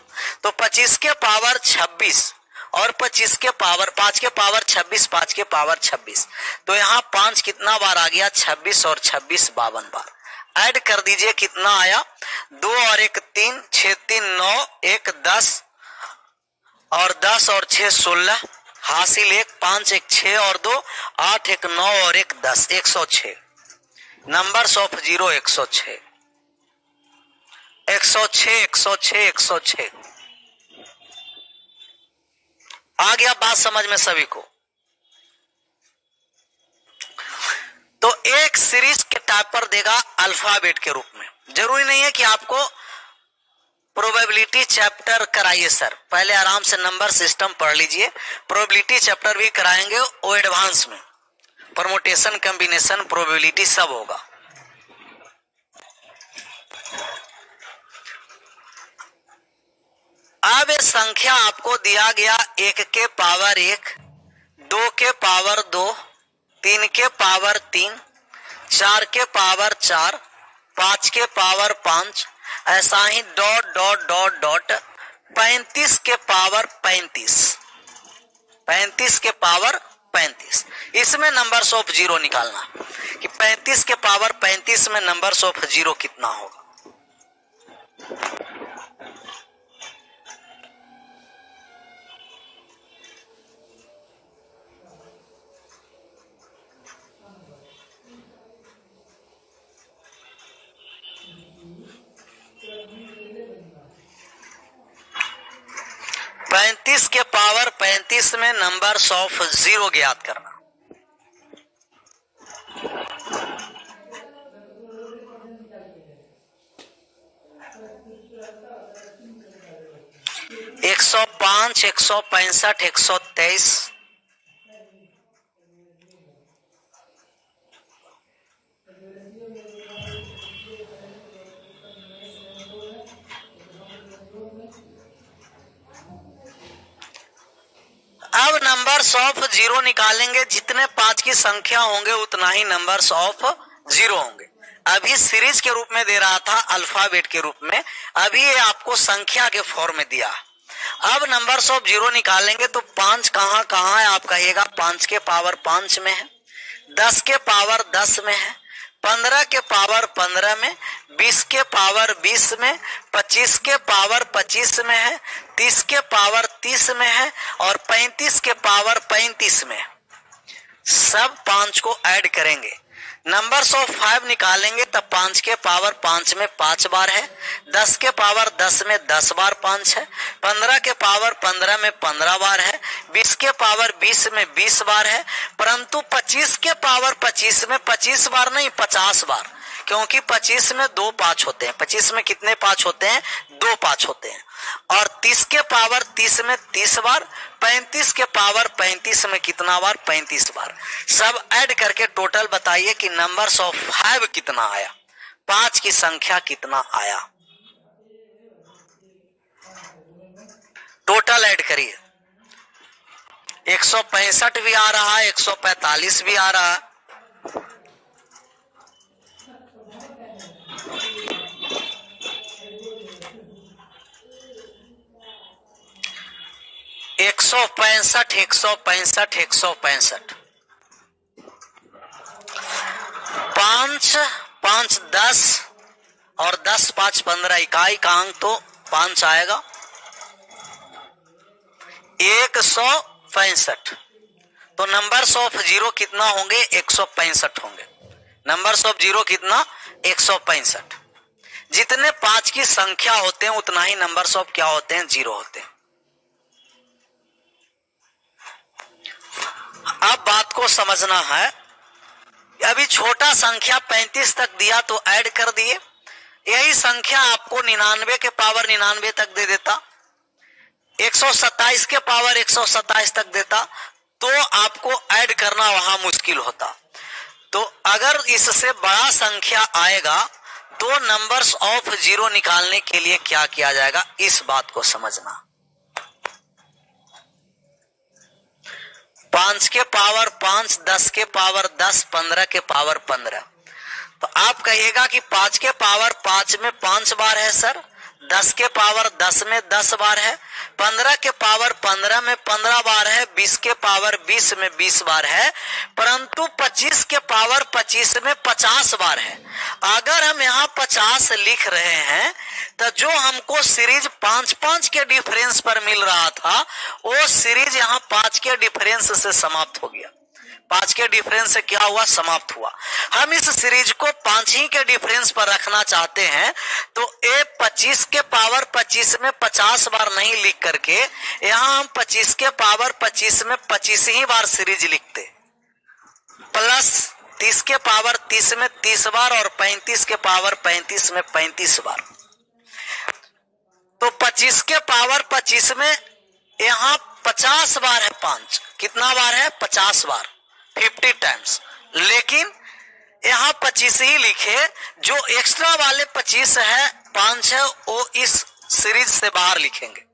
तो 25 के पावर 26 और 25 के पावर 5 के पावर 26, 5 के पावर 26, तो यहाँ 5 कितना बार आ गया, 26 और 26 52 बार। ऐड कर दीजिए कितना आया, 2 और 1 3, 6 3 9, 1 10 और 10 और 6 16, हासिल 1, 5 1 6 और 2 8, 1 9 और 1 10, 106। Numbers of zero 106, 106 106 106। आ गया बात समझ में सभी को? तो एक सीरीज के टाइप पर देगा अल्फाबेट के रूप में। जरूरी नहीं है कि आपको प्रोबेबिलिटी चैप्टर कराइए सर, पहले आराम से नंबर सिस्टम पढ़ लीजिए, प्रोबेबिलिटी चैप्टर भी कराएंगे वो एडवांस में, परमुटेशन कॉम्बिनेशन प्रोबेबिलिटी सब होगा। अब ये संख्या आपको दिया गया 1 के पावर 1, 2 के पावर 2, 3 के पावर 3, 4 के पावर 4, 5 के पावर 5, ऐसा ही डॉट डॉट डॉट डॉट 35 के पावर 35, 35 के पावर 35। इसमें नंबर्स ऑफ जीरो निकालना कि 35 के पावर 35 में नंबर्स ऑफ जीरो कितना होगा। पैंतीस के पावर 35 में नंबर्स ऑफ जीरो ज्ञात करना। एक 105, 165, 123, अब नंबर्स ऑफ जीरो निकालेंगे, जितने 5 की संख्या होंगे उतना ही नंबर्स ऑफ जीरो होंगे। अभी सीरीज के रूप में दे रहा था, अल्फाबेट के रूप में, अभी ये आपको संख्या के फॉर्म में दिया। अब नंबर्स ऑफ जीरो निकालेंगे तो 5 कहाँ कहाँ है, आप कहिएगा 5 के पावर 5 में है, 10 के पावर 10 में है, 15 के पावर 15 में, 20 के पावर 20 में, 25 के पावर 25 में है, 30 के पावर 30 में है और 35 के पावर 35 में। सब 5 को ऐड करेंगे, नंबर्स ऑफ 5 निकालेंगे तब 5 के पावर 5 में 5 बार है, 10 के पावर 10 में 10 बार 5 है, 15 के पावर 15 में 15 बार है, 20 के पावर 20 में 20 बार है, परंतु 25 के पावर 25 में 25 बार नहीं 50 बार, क्योंकि 25 में 2 5 होते हैं। 25 में कितने 5 होते हैं, 2 5 होते हैं। और 30 के पावर 30 में 30 बार, 35 के पावर 35 में कितना बार, 35 बार। सब ऐड करके टोटल बताइए कि नंबर्स ऑफ 5 कितना आया, 5 की संख्या कितना आया। टोटल ऐड करिए, 165 भी आ रहा है, 145 भी आ रहा है। एक 165 5 5 10 और 10 5 15, इकाई का अंक तो 5 आएगा। 165, तो नंबर्स ऑफ जीरो कितना होंगे, 165 होंगे। नंबर्स ऑफ जीरो कितना 165। जितने 5 की संख्या होते हैं उतना ही नंबर्स ऑफ क्या होते हैं, जीरो होते हैं। अब बात को समझना है, अभी छोटा संख्या 35 तक दिया तो ऐड कर दिए, यही संख्या आपको 99 के पावर 99 तक दे देता, 127 के पावर 127 तक देता, तो आपको ऐड करना वहां मुश्किल होता। तो अगर इससे बड़ा संख्या आएगा तो नंबर्स ऑफ जीरो निकालने के लिए क्या किया जाएगा, इस बात को समझना। 5 के पावर 5, 10 के पावर 10, 15 के पावर 15। तो आप कहिएगा कि 5 के पावर 5 में 5 बार है सर, 10 के पावर 10 में 10 बार है, 15 के पावर 15 में 15 बार है, 20 के पावर 20 में 20 बार है, परंतु 25 के पावर 25 में 50 बार है। अगर हम यहाँ 50 लिख रहे हैं तो जो हमको सीरीज 5-5 के डिफरेंस पर मिल रहा था वो सीरीज यहाँ 5 के डिफरेंस से समाप्त हो गया। 5 के डिफरेंस से क्या हुआ, समाप्त हुआ। हम इस सीरीज को 5 ही के डिफरेंस पर रखना चाहते हैं तो ए 25 के पावर 25 में 50 बार नहीं लिख करके यहाँ हम 25 के पावर 25 में 25 ही बार सीरीज लिखते, प्लस 30 के पावर 30 में 30 बार और 35 के पावर 35 में 35 बार। तो 25 के पावर 25 में यहाँ 50 बार है, 5 कितना बार है, 50 बार, 50 टाइम्स। लेकिन यहाँ 25 ही लिखे, जो एक्स्ट्रा वाले 25 है 5 है वो इस सीरीज से बाहर लिखेंगे,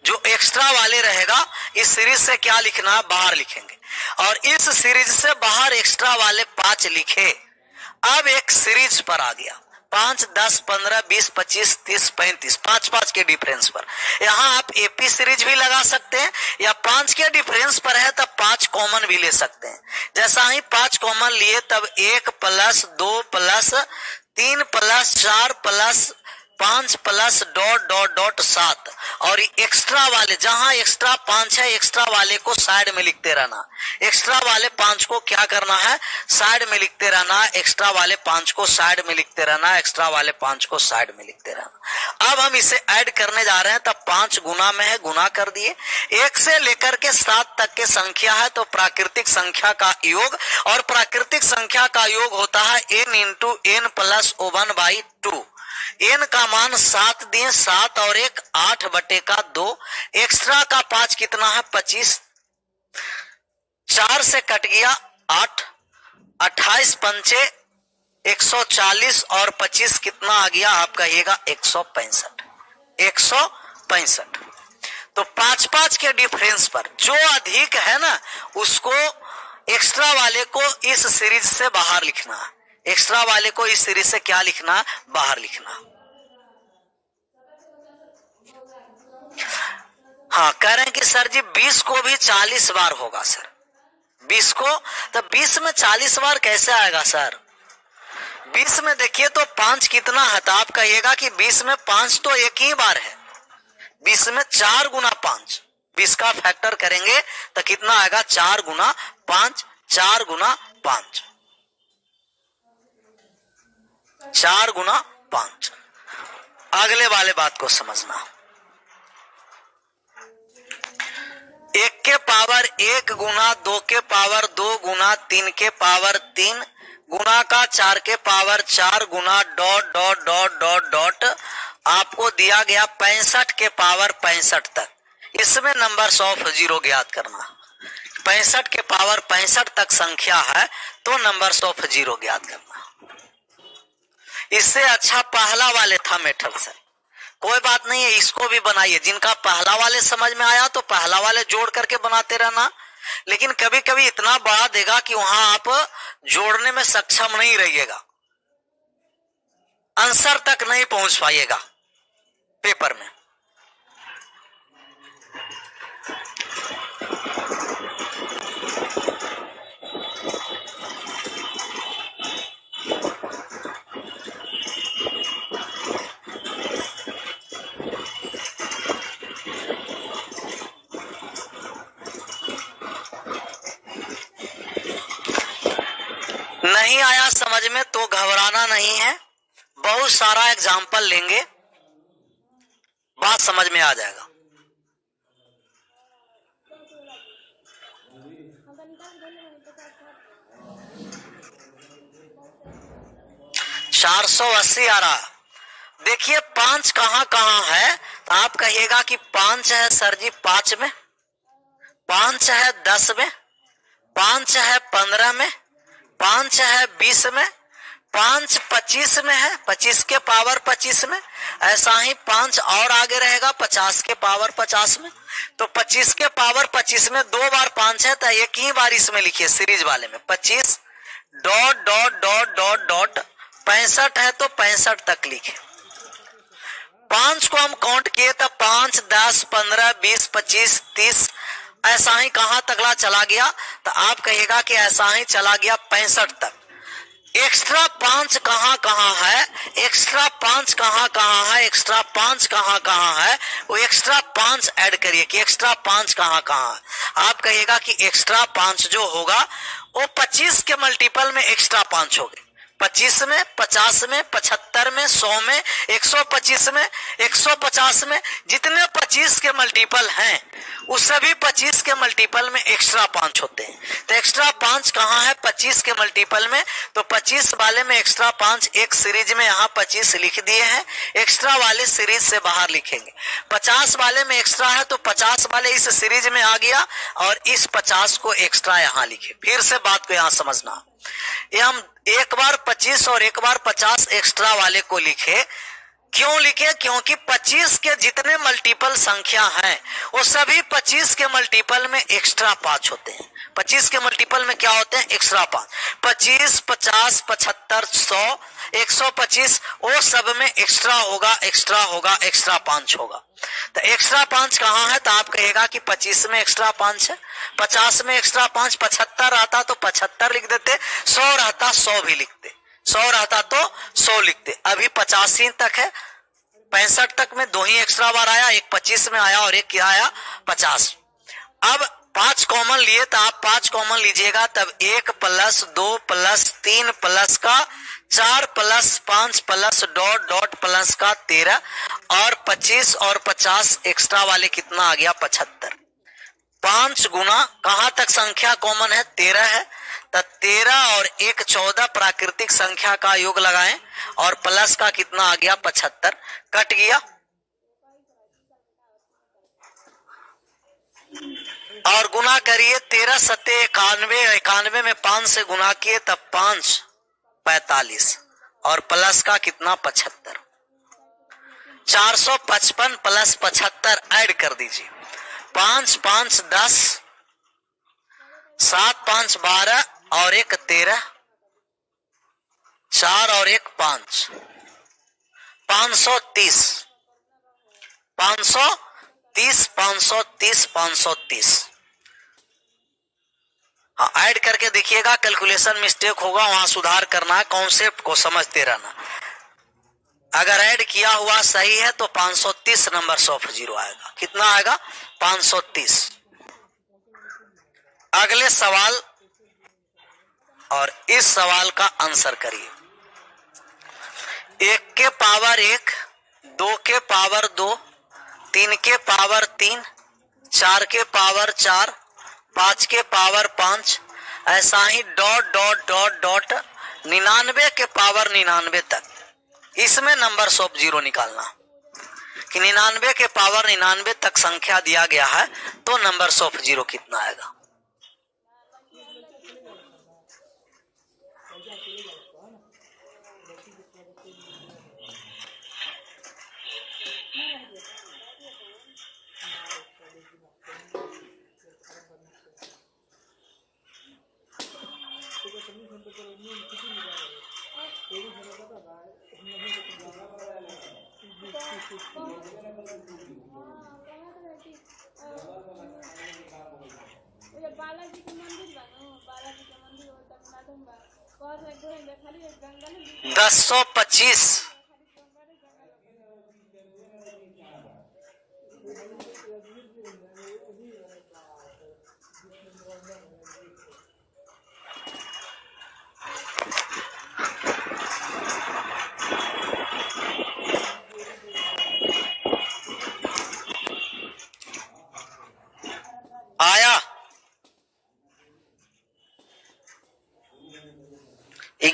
जो एक्स्ट्रा वाले रहेगा इस सीरीज से क्या लिखना है, बाहर लिखेंगे। और इस सीरीज से बाहर एक्स्ट्रा वाले 5 लिखे। अब एक सीरीज पर आ गया 5, 10, 15, 20, 25, 30, 35, 5-5 के डिफरेंस पर। यहाँ आप एपी सीरीज भी लगा सकते हैं या 5 के डिफरेंस पर है तब 5 कॉमन भी ले सकते हैं। जैसा ही 5 कॉमन लिए तब 1 plus 2 plus 3 plus 4 plus 5 plus dot dot dot 7 और एक्स्ट्रा वाले, जहां एक्स्ट्रा 5 है एक्स्ट्रा वाले को साइड में लिखते रहना, एक्स्ट्रा वाले 5 को क्या करना है, साइड में लिखते रहना, एक्स्ट्रा वाले 5 को साइड में लिखते रहना, एक्स्ट्रा वाले 5 को साइड में लिखते रहना। अब हम इसे ऐड करने जा रहे हैं तब 5 गुना में है, गुना कर दिए। 1 से लेकर के 7 तक के संख्या है तो प्राकृतिक संख्या का योग, और प्राकृतिक संख्या का योग होता है n into n plus 1/2। n का मान 7 दिए, 7 और 1 8/2, एक्स्ट्रा का 5 कितना है, 25, 4 से कट गया 8, 28 पंचे 140 और 25 कितना आ गया, आप कहिएगा 165। 165। तो 5-5 के डिफरेंस पर जो अधिक है ना उसको एक्स्ट्रा वाले को इस सीरीज से बाहर लिखना है, एक्स्ट्रा वाले को इस सीरीज से क्या लिखना, बाहर लिखना। हाँ, कह रहे हैं कि सर जी 20 को भी 40 बार होगा सर, 20 को, तो 20 में 40 बार कैसे आएगा सर? 20 में देखिए तो 5 कितना है, तो आप कहिएगा कि 20 में 5 तो एक ही बार है, 20 में 4 गुना 5, 20 का फैक्टर करेंगे तो कितना आएगा, 4 गुना 5, 4 गुना 5, 4 गुना 5। अगले वाले बात को समझना, 1 के पावर 1 गुना 2 के पावर 2 गुना 3 के पावर 3 गुना का 4 के पावर 4 गुना dot dot dot dot dot आपको दिया गया 65 के पावर 65 तक। इसमें नंबर्स ऑफ जीरो ज्ञात करना, 65 के पावर 65 तक संख्या है तो नंबर्स ऑफ जीरो ज्ञात करना। इससे अच्छा पहला वाले था मेथड से, कोई बात नहीं है, इसको भी बनाइए। जिनका पहला वाले समझ में आया तो पहला वाले जोड़ करके बनाते रहना, लेकिन कभी कभी इतना बड़ा देगा कि वहां आप जोड़ने में सक्षम नहीं रहिएगा, आंसर तक नहीं पहुंच पाइएगा पेपर में। नहीं आया समझ में तो घबराना नहीं है, बहुत सारा एग्जाम्पल लेंगे, बात समझ में आ जाएगा। चार 480 आ रहा। देखिए 5 कहाँ कहाँ है, तो आप कहिएगा कि 5 है सर जी 5 में, 5 है 10 में, 5 है 15 में, 5 है 20 में, 5 25 में है, 25 के पावर 25 में, ऐसा ही 5 और आगे रहेगा 50 के पावर 50 में। तो 25 के पावर 25 में 2 बार 5 है, तो एक ही बार इसमें लिखिए सीरीज वाले में 25 dot dot dot dot dot 65 है तो 65 तक लिखे। 5 को हम काउंट किए तो 5 10 15 20 25 30 ऐसा ही कहां तकला चला गया, तो आप कहिएगा कि ऐसा ही चला गया 65 तक। एक्स्ट्रा 5 कहां कहां है, एक्स्ट्रा 5 कहां कहां है, एक्स्ट्रा 5 कहां कहां है, वो एक्स्ट्रा 5 ऐड करिए कि एक्स्ट्रा 5 कहां कहां है। आप कहिएगा कि एक्स्ट्रा 5 जो होगा वो 25 के मल्टीपल में एक्स्ट्रा 5 हो गए, 25 में, 50 में, 75 में, 100 में, 125 में, 150 में, जितने 25 के मल्टीपल हैं उस सभी 25 के मल्टीपल में एक्स्ट्रा 5 होते हैं। तो एक्स्ट्रा 5 कहाँ है 25 के मल्टीपल में, तो 25 वाले में एक्स्ट्रा 5 एक सीरीज में यहाँ 25 लिख दिए हैं, एक्स्ट्रा वाले सीरीज से बाहर लिखेंगे। 50 वाले में एक्स्ट्रा है तो 50 वाले इस सीरीज में आ गया और इस 50 को एक्स्ट्रा यहाँ लिखे। फिर से बात को यहाँ समझना, ये हम एक बार 25 और एक बार 50 एक्स्ट्रा वाले को लिखे, क्यों लिखे, क्योंकि 25 के जितने मल्टीपल संख्या हैं वो सभी 25 के मल्टीपल में एक्स्ट्रा 5 होते हैं। 25 के मल्टीपल में क्या होते हैं, एक्स्ट्रा 5। 25 50 75 100 125 वो सब में एक्स्ट्रा होगा, एक्स्ट्रा होगा, एक्स्ट्रा 5 होगा। तो एक्स्ट्रा 5 कहाँ है, तो आप कहेगा कि 25 में एक्स्ट्रा 5 है, 50 में एक्स्ट्रा 5, 75 आता तो 75 लिख देते, 100 रहता 100 भी लिखते, 100 रहता तो 100 लिखते। अभी 85 तक है, 65 तक में 2 ही एक्स्ट्रा बार आया, एक 25 में आया और एक क्या आया 50। अब 5 कॉमन लिए तो आप 5 कॉमन लीजिएगा, तब 1 प्लस 2 प्लस 3 प्लस का 4 plus 5 plus dot dot plus का 13 और 25 और 50 एक्स्ट्रा वाले कितना आ गया 75। 5 गुना कहां तक संख्या कॉमन है 13 है, तो 13 और 1 14 प्राकृतिक संख्या का योग लगाएं और प्लस का कितना आ गया 75, कट गया। और गुना करिए 13 सत्ते 91, 91 में 5 से गुना किए तब 5 45 और प्लस का कितना 75। 455 प्लस 75 ऐड कर दीजिए, 5 5 10 7 5 12 और 1 13, 4 और 1 5, 530 530 530 530। हाँ ऐड करके देखिएगा, कैलकुलेशन मिस्टेक होगा वहां सुधार करना है, कॉन्सेप्ट को समझते रहना। अगर ऐड किया हुआ सही है तो 530 नंबर ऑफ जीरो आएगा। कितना आएगा 530। अगले सवाल और इस सवाल का आंसर करिए। 1 के पावर 1, 2 के पावर 2, 3 के पावर 3, 4 के पावर 4, 5 के पावर 5, ऐसा ही डॉट डॉट डॉट डॉट 99 के पावर 99 तक। इसमें नंबर ऑफ जीरो निकालना कि 99 के पावर 99 तक संख्या दिया गया है तो नंबर ऑफ जीरो कितना आएगा। बालाजी के मंदिर बनो, बालाजी के मंदिर होता है 1025।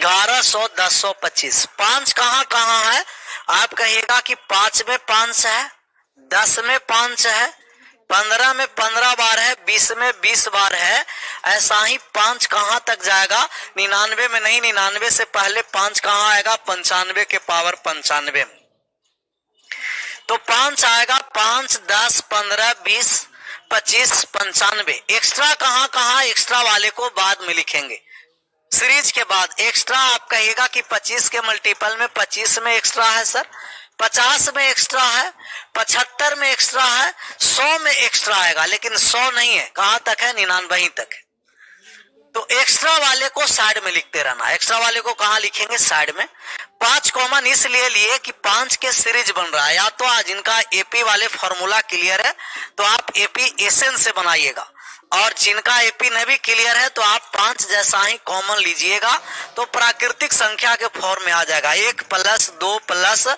1100, 1025। 5 कहाँ कहाँ है? आप कहिएगा कि 5 में 5 है, 10 में 5 है, 15 में 15 बार है, 20 में 20 बार है। ऐसा ही 5 कहाँ तक जाएगा? 99 में नहीं, 99 से पहले 5 कहाँ आएगा? 95 के पावर 95 में। तो 5 आएगा, 5, 10, 15, 20, 25, 95। एक्स्ट्रा कहाँ कहाँ? एक्स्ट्रा वाले को बाद में लिखेंगे, सीरीज के बाद। एक्स्ट्रा आप कहिएगा कि 25 के मल्टीपल में 25 में एक्स्ट्रा है सर, 50 में एक्स्ट्रा है, 75 में एक्स्ट्रा है, 100 में एक्स्ट्रा आएगा, लेकिन 100 नहीं है। कहां तक है? 99 तक है। तो एक्स्ट्रा वाले को साइड में लिखते रहना। एक्स्ट्रा वाले को कहां लिखेंगे? साइड में। 5 कॉमन इसलिए लिए कि 5 के सीरीज बन रहा है। या तो आज जिनका एपी वाले फॉर्मूला क्लियर है तो आप एपी एसएन से बनाइएगा, और जिनका एपी नहीं भी क्लियर है तो आप 5 जैसा ही कॉमन लीजिएगा, तो प्राकृतिक संख्या के फॉर्म में आ जाएगा। 1 + 2 +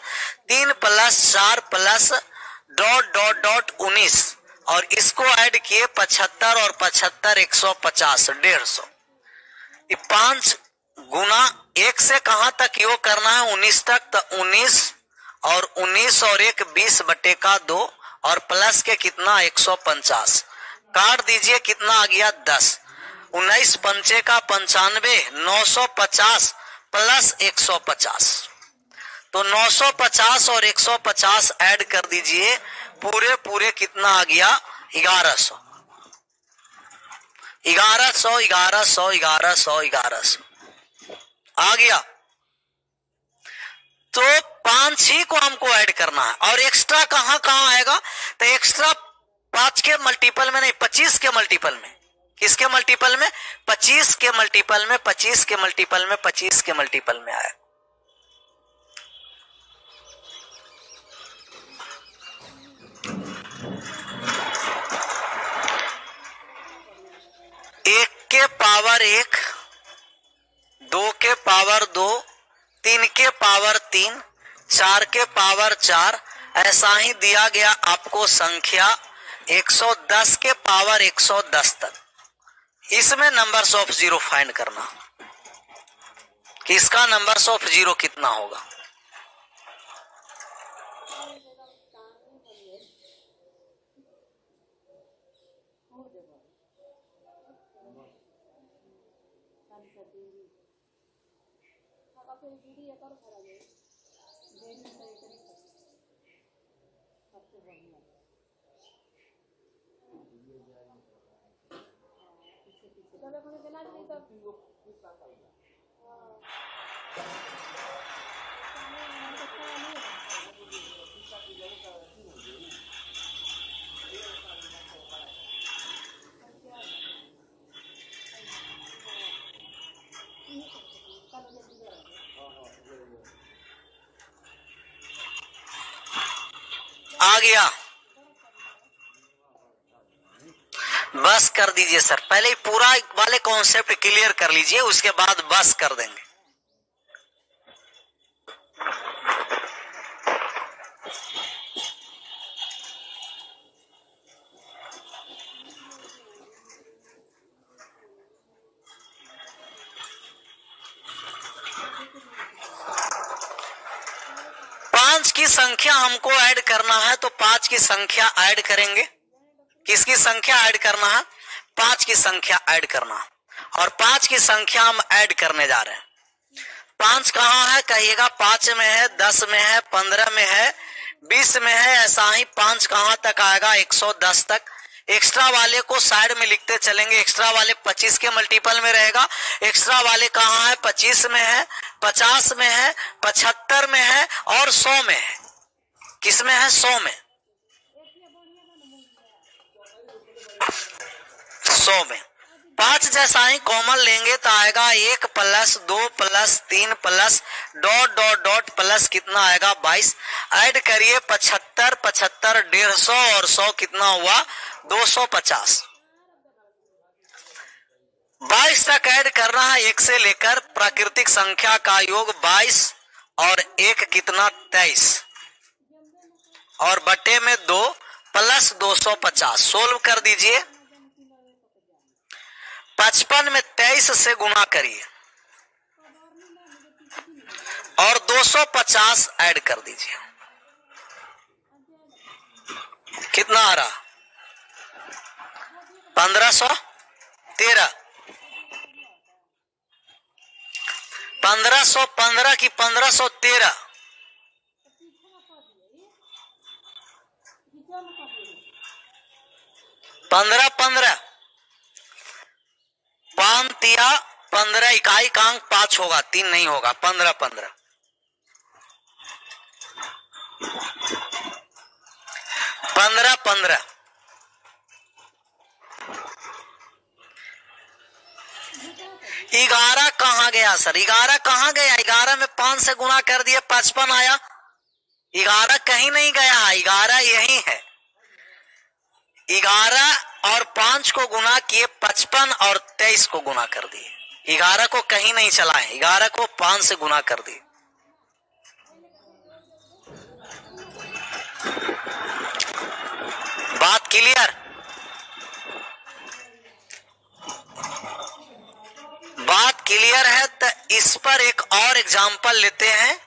3 + 4 + ... 19, और इसको ऐड किए 75 और 75 150, 150। 5 गुना 1 से कहां तक योग करना है? 19 तक। तो 19 और 19 और 1 20/2, और प्लस के कितना? 150। काट दीजिए, कितना आ गया? 10। 19 पंचे का 95, 950 + 150। तो 950 और 150 ऐड कर दीजिए, पूरे पूरे कितना आ गया? 1100। 1100 1100 1100 1100 आ गया। तो 5 ही को हमको ऐड करना है, और एक्स्ट्रा कहां कहां आएगा? तो एक्स्ट्रा 5 के मल्टीपल में नहीं, 25 के मल्टीपल में। किसके मल्टीपल में? 25 के मल्टीपल में, 25 के मल्टीपल में, 25 के मल्टीपल में आया। एक के पावर 1, 2 के पावर 2, 3 के पावर 3, 4 के पावर 4। ऐसा ही दिया गया आपको संख्या 110 के पावर 110 तक। इसमें नंबर्स ऑफ जीरो फाइंड करना कि इसका नंबर्स ऑफ जीरो कितना होगा। आ गया? बस कर दीजिए सर, पहले ही पूरा वाले कॉन्सेप्ट क्लियर कर लीजिए, उसके बाद बस कर देंगे। की संख्या हमको ऐड करना है, तो 5 की संख्या ऐड करेंगे। किसकी संख्या ऐड करना है? 5 की संख्या ऐड करना है, और 5 की संख्या हम ऐड करने जा रहे हैं। 5 कहाँ है? कहिएगा 5 में है, 10 में है, 15 में है, 20 में है। ऐसा ही 5 कहाँ तक आएगा? 110 तक। एक्स्ट्रा वाले को साइड में लिखते चलेंगे। एक्स्ट्रा वाले 25 के मल्टीपल में रहेगा। एक्स्ट्रा वाले कहाँ है? 25 में है, 50 में है, 75 में है, और 100 में है। किस में है? 100 में। 100 में 5 जैसा ही कॉमन लेंगे तो आएगा 1 + 2 + 3 + ... प्लस कितना आएगा? 22। ऐड करिए 75 75 150, और 100 कितना हुआ? 250। 22 तक ऐड करना है। 1 से लेकर प्राकृतिक संख्या का योग 22, और 1 कितना? 23, और बटे में 2 + 250। सोल्व कर दीजिए। 55 में 23 से गुना करिए। और 250 ऐड कर दीजिए, कितना आ रहा? 1513। 1515 की 1513? 1515 पान तिया 15 इकाई का अंक 5 होगा, 3 नहीं होगा। 1515 1515 11 कहाँ गया सर? 11 कहाँ गया? 11 में 5 से गुणा कर दिए 55 आया। 11 कहीं नहीं गया, 11 यही है। 11 और 5 को गुणा किए 55 और 23 को गुणा कर दिए। 11 को कहीं नहीं चलाए, 11 को 5 से गुणा कर दिए। बात क्लियर? बात क्लियर है तो इस पर एक और एग्जांपल लेते हैं,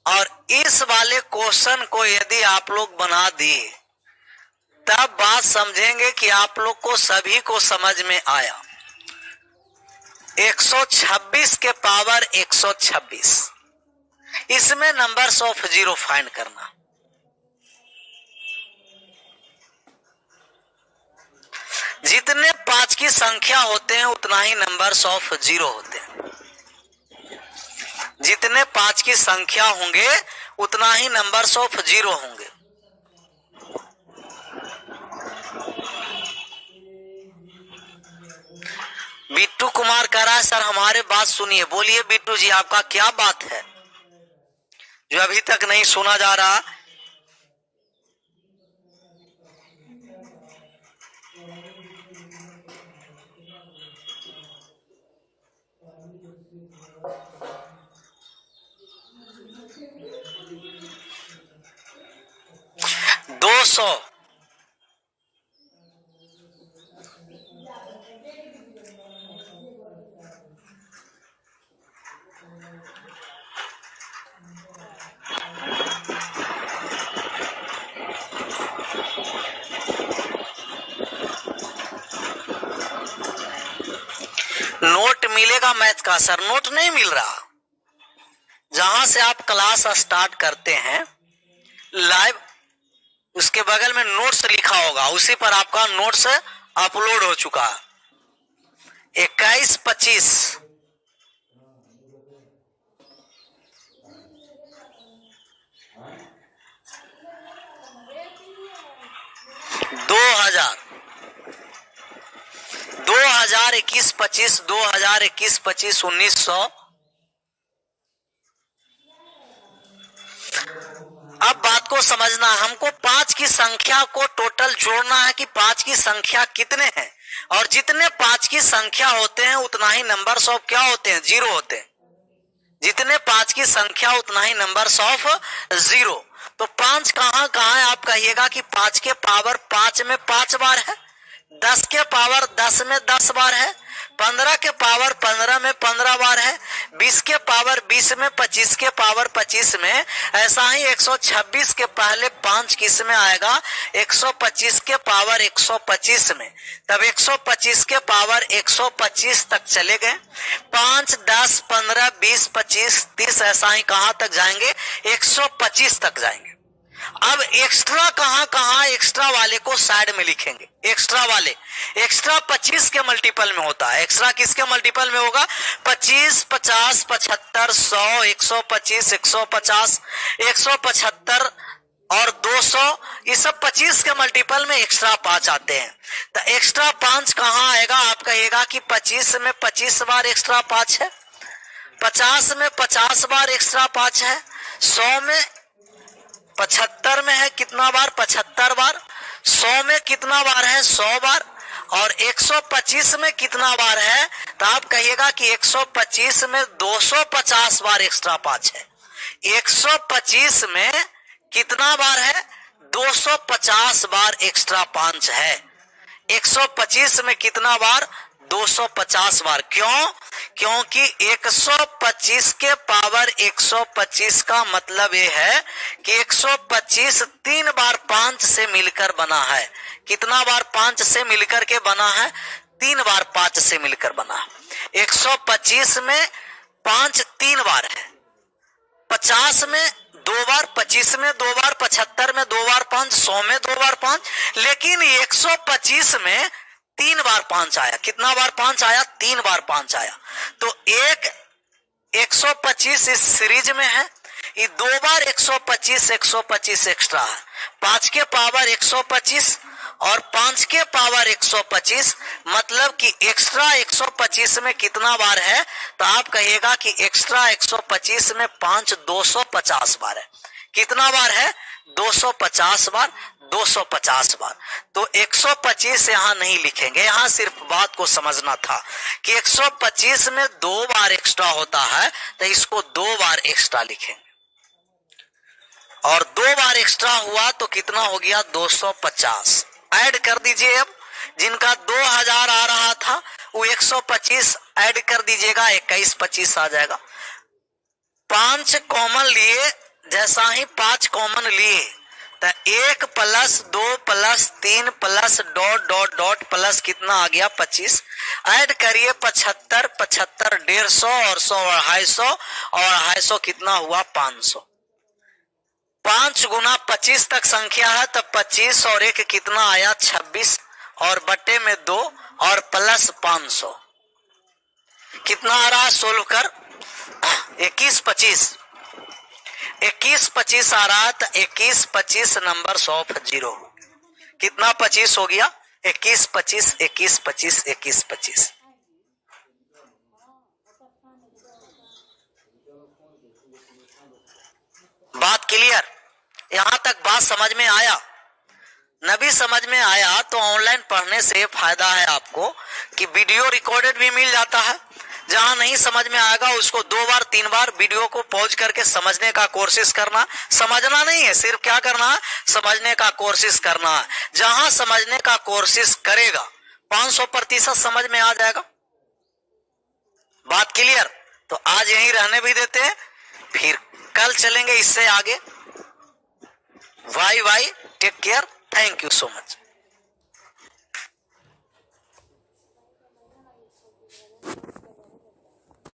और इस वाले क्वेश्चन को यदि आप लोग बना दिए तब बात समझेंगे कि आप लोग को सभी को समझ में आया। 126 के पावर 126, इसमें नंबर्स ऑफ जीरो फाइंड करना। जितने 5 की संख्या होते हैं उतना ही नंबर्स ऑफ जीरो होते हैं। जितने 5 की संख्या होंगे उतना ही नंबर्स ऑफ जीरो होंगे। बिट्टू कुमार कह रहा है सर हमारे बात सुनिए। बोलिए बिट्टू जी, आपका क्या बात है जो अभी तक नहीं सुना जा रहा? दो सौ नोट मिलेगा मैथ का? सर नोट नहीं मिल रहा। जहां से आप क्लास स्टार्ट करते हैं लाइव, उसके बगल में नोट्स लिखा होगा, उसी पर आपका नोट्स अपलोड हो चुका है। 21-25 2021-25 2021-25 1900। अब बात को समझना, हमको 5 की संख्या को टोटल जोड़ना है कि 5 की संख्या कितने हैं, और जितने 5 की संख्या होते हैं उतना ही नंबर्स ऑफ क्या होते हैं? जीरो होते हैं। जितने 5 की संख्या उतना ही नंबर्स ऑफ जीरो। तो 5 कहाँ कहाँ है आप कहिएगा कि 5 के पावर 5 में 5 बार है, 10 के पावर 10 में 10 बार है, 15 के पावर 15 में 15 बार है, 20 के पावर 20 में, 25 के पावर 25 में। ऐसा ही 126 के पहले 5 किस में आएगा? 125 के पावर 125 में। तब 125 के पावर 125 तक चले गए। 5, 10, 15, 20, 25, 30 ऐसा ही कहां तक जाएंगे? 125 तक जाएंगे। अब एक्स्ट्रा कहां कहां? एक्स्ट्रा वाले को साइड में लिखेंगे। एक्स्ट्रा वाले, एक्स्ट्रा 25 के मल्टीपल में होता है। एक्स्ट्रा किसके मल्टीपल में होगा? 25, 50, 75, 100, 125, 150, 175 और 200, ये सब 25 के मल्टीपल में एक्स्ट्रा 5 आते हैं। तो एक्स्ट्रा 5 कहां आएगा? आप कहिएगा कि 25 में 25 बार एक्स्ट्रा 5 है, 50 में 50 बार एक्स्ट्रा 5 है, 100 में 75 में है कितना बार? 75 बार। 100 में कितना बार है? 100 बार। और 125 में कितना बार है? तो आप कहिएगा कि 125 में 250 बार एक्स्ट्रा 5 है। 125 में कितना बार है? 250 बार एक्स्ट्रा 5 है। 125 में कितना बार? 250 बार। क्यों? क्योंकि 125 के पावर 125 का मतलब ये है कि 125 3 बार 5 से मिलकर बना है। कितना बार 5 से मिलकर के बना है? 3 बार 5 से मिलकर बना है। 125 में 5 3 बार है, 50 में 2 बार, 25 में 2 बार, 75 में 2 बार 5, 100 में 2 बार 5, लेकिन 125 में 3 बार 5 आया। कितना बार 5 आया? 3 बार 5 आया। तो 125 इस सीरीज में है, ये 2 बार 125 एक्स्ट्रा है। 5 के पावर 125 और 5 के पावर 125, मतलब कि एक्स्ट्रा 125 में कितना बार है? तो आप कहिएगा कि एक्स्ट्रा 125 में 5 250 बार है। कितना बार है? 250 बार, 250 बार। तो 125 यहां नहीं लिखेंगे, यहां सिर्फ बात को समझना था कि 125 में 2 बार एक्स्ट्रा होता है, तो इसको 2 बार एक्स्ट्रा लिखेंगे। और 2 बार एक्स्ट्रा हुआ तो कितना हो गया? 250। ऐड कर दीजिए। अब जिनका 2000 आ रहा था वो 125 ऐड कर दीजिएगा, 2125 आ जाएगा। 5 कॉमन लिए, जैसा ही 5 कॉमन लिए तो 1 + 2 + 3 + डॉट डॉट डॉट प्लस कितना आ गया? 25। ऐड करिए 75 75 150 और 100 250 और 250 कितना हुआ? 500। 5 गुना 25 तक संख्या है तो 25 और 1 कितना आया? 26 और बटे में 2 और प्लस 500 कितना आ रहा है? सोल्व कर 2125 2125 आ रहा है तो 2125 नंबर ऑफ 0। कितना 25 हो गया? 2125 2125 2125। बात क्लियर? यहां तक बात समझ में आया? नबी समझ में आया तो ऑनलाइन पढ़ने से फायदा है आपको कि वीडियो रिकॉर्डेड भी मिल जाता है। जहां नहीं समझ में आएगा उसको 2 बार 3 बार वीडियो को पॉज करके समझने का कोशिश करना। समझना नहीं है, सिर्फ क्या करना है? समझने का कोशिश करना है। जहां समझने का कोशिश करेगा 500% समझ में आ जाएगा। बात क्लियर? तो आज यहीं रहने भी देते हैं, फिर कल चलेंगे इससे आगे। Bye bye, take care, thank you so much.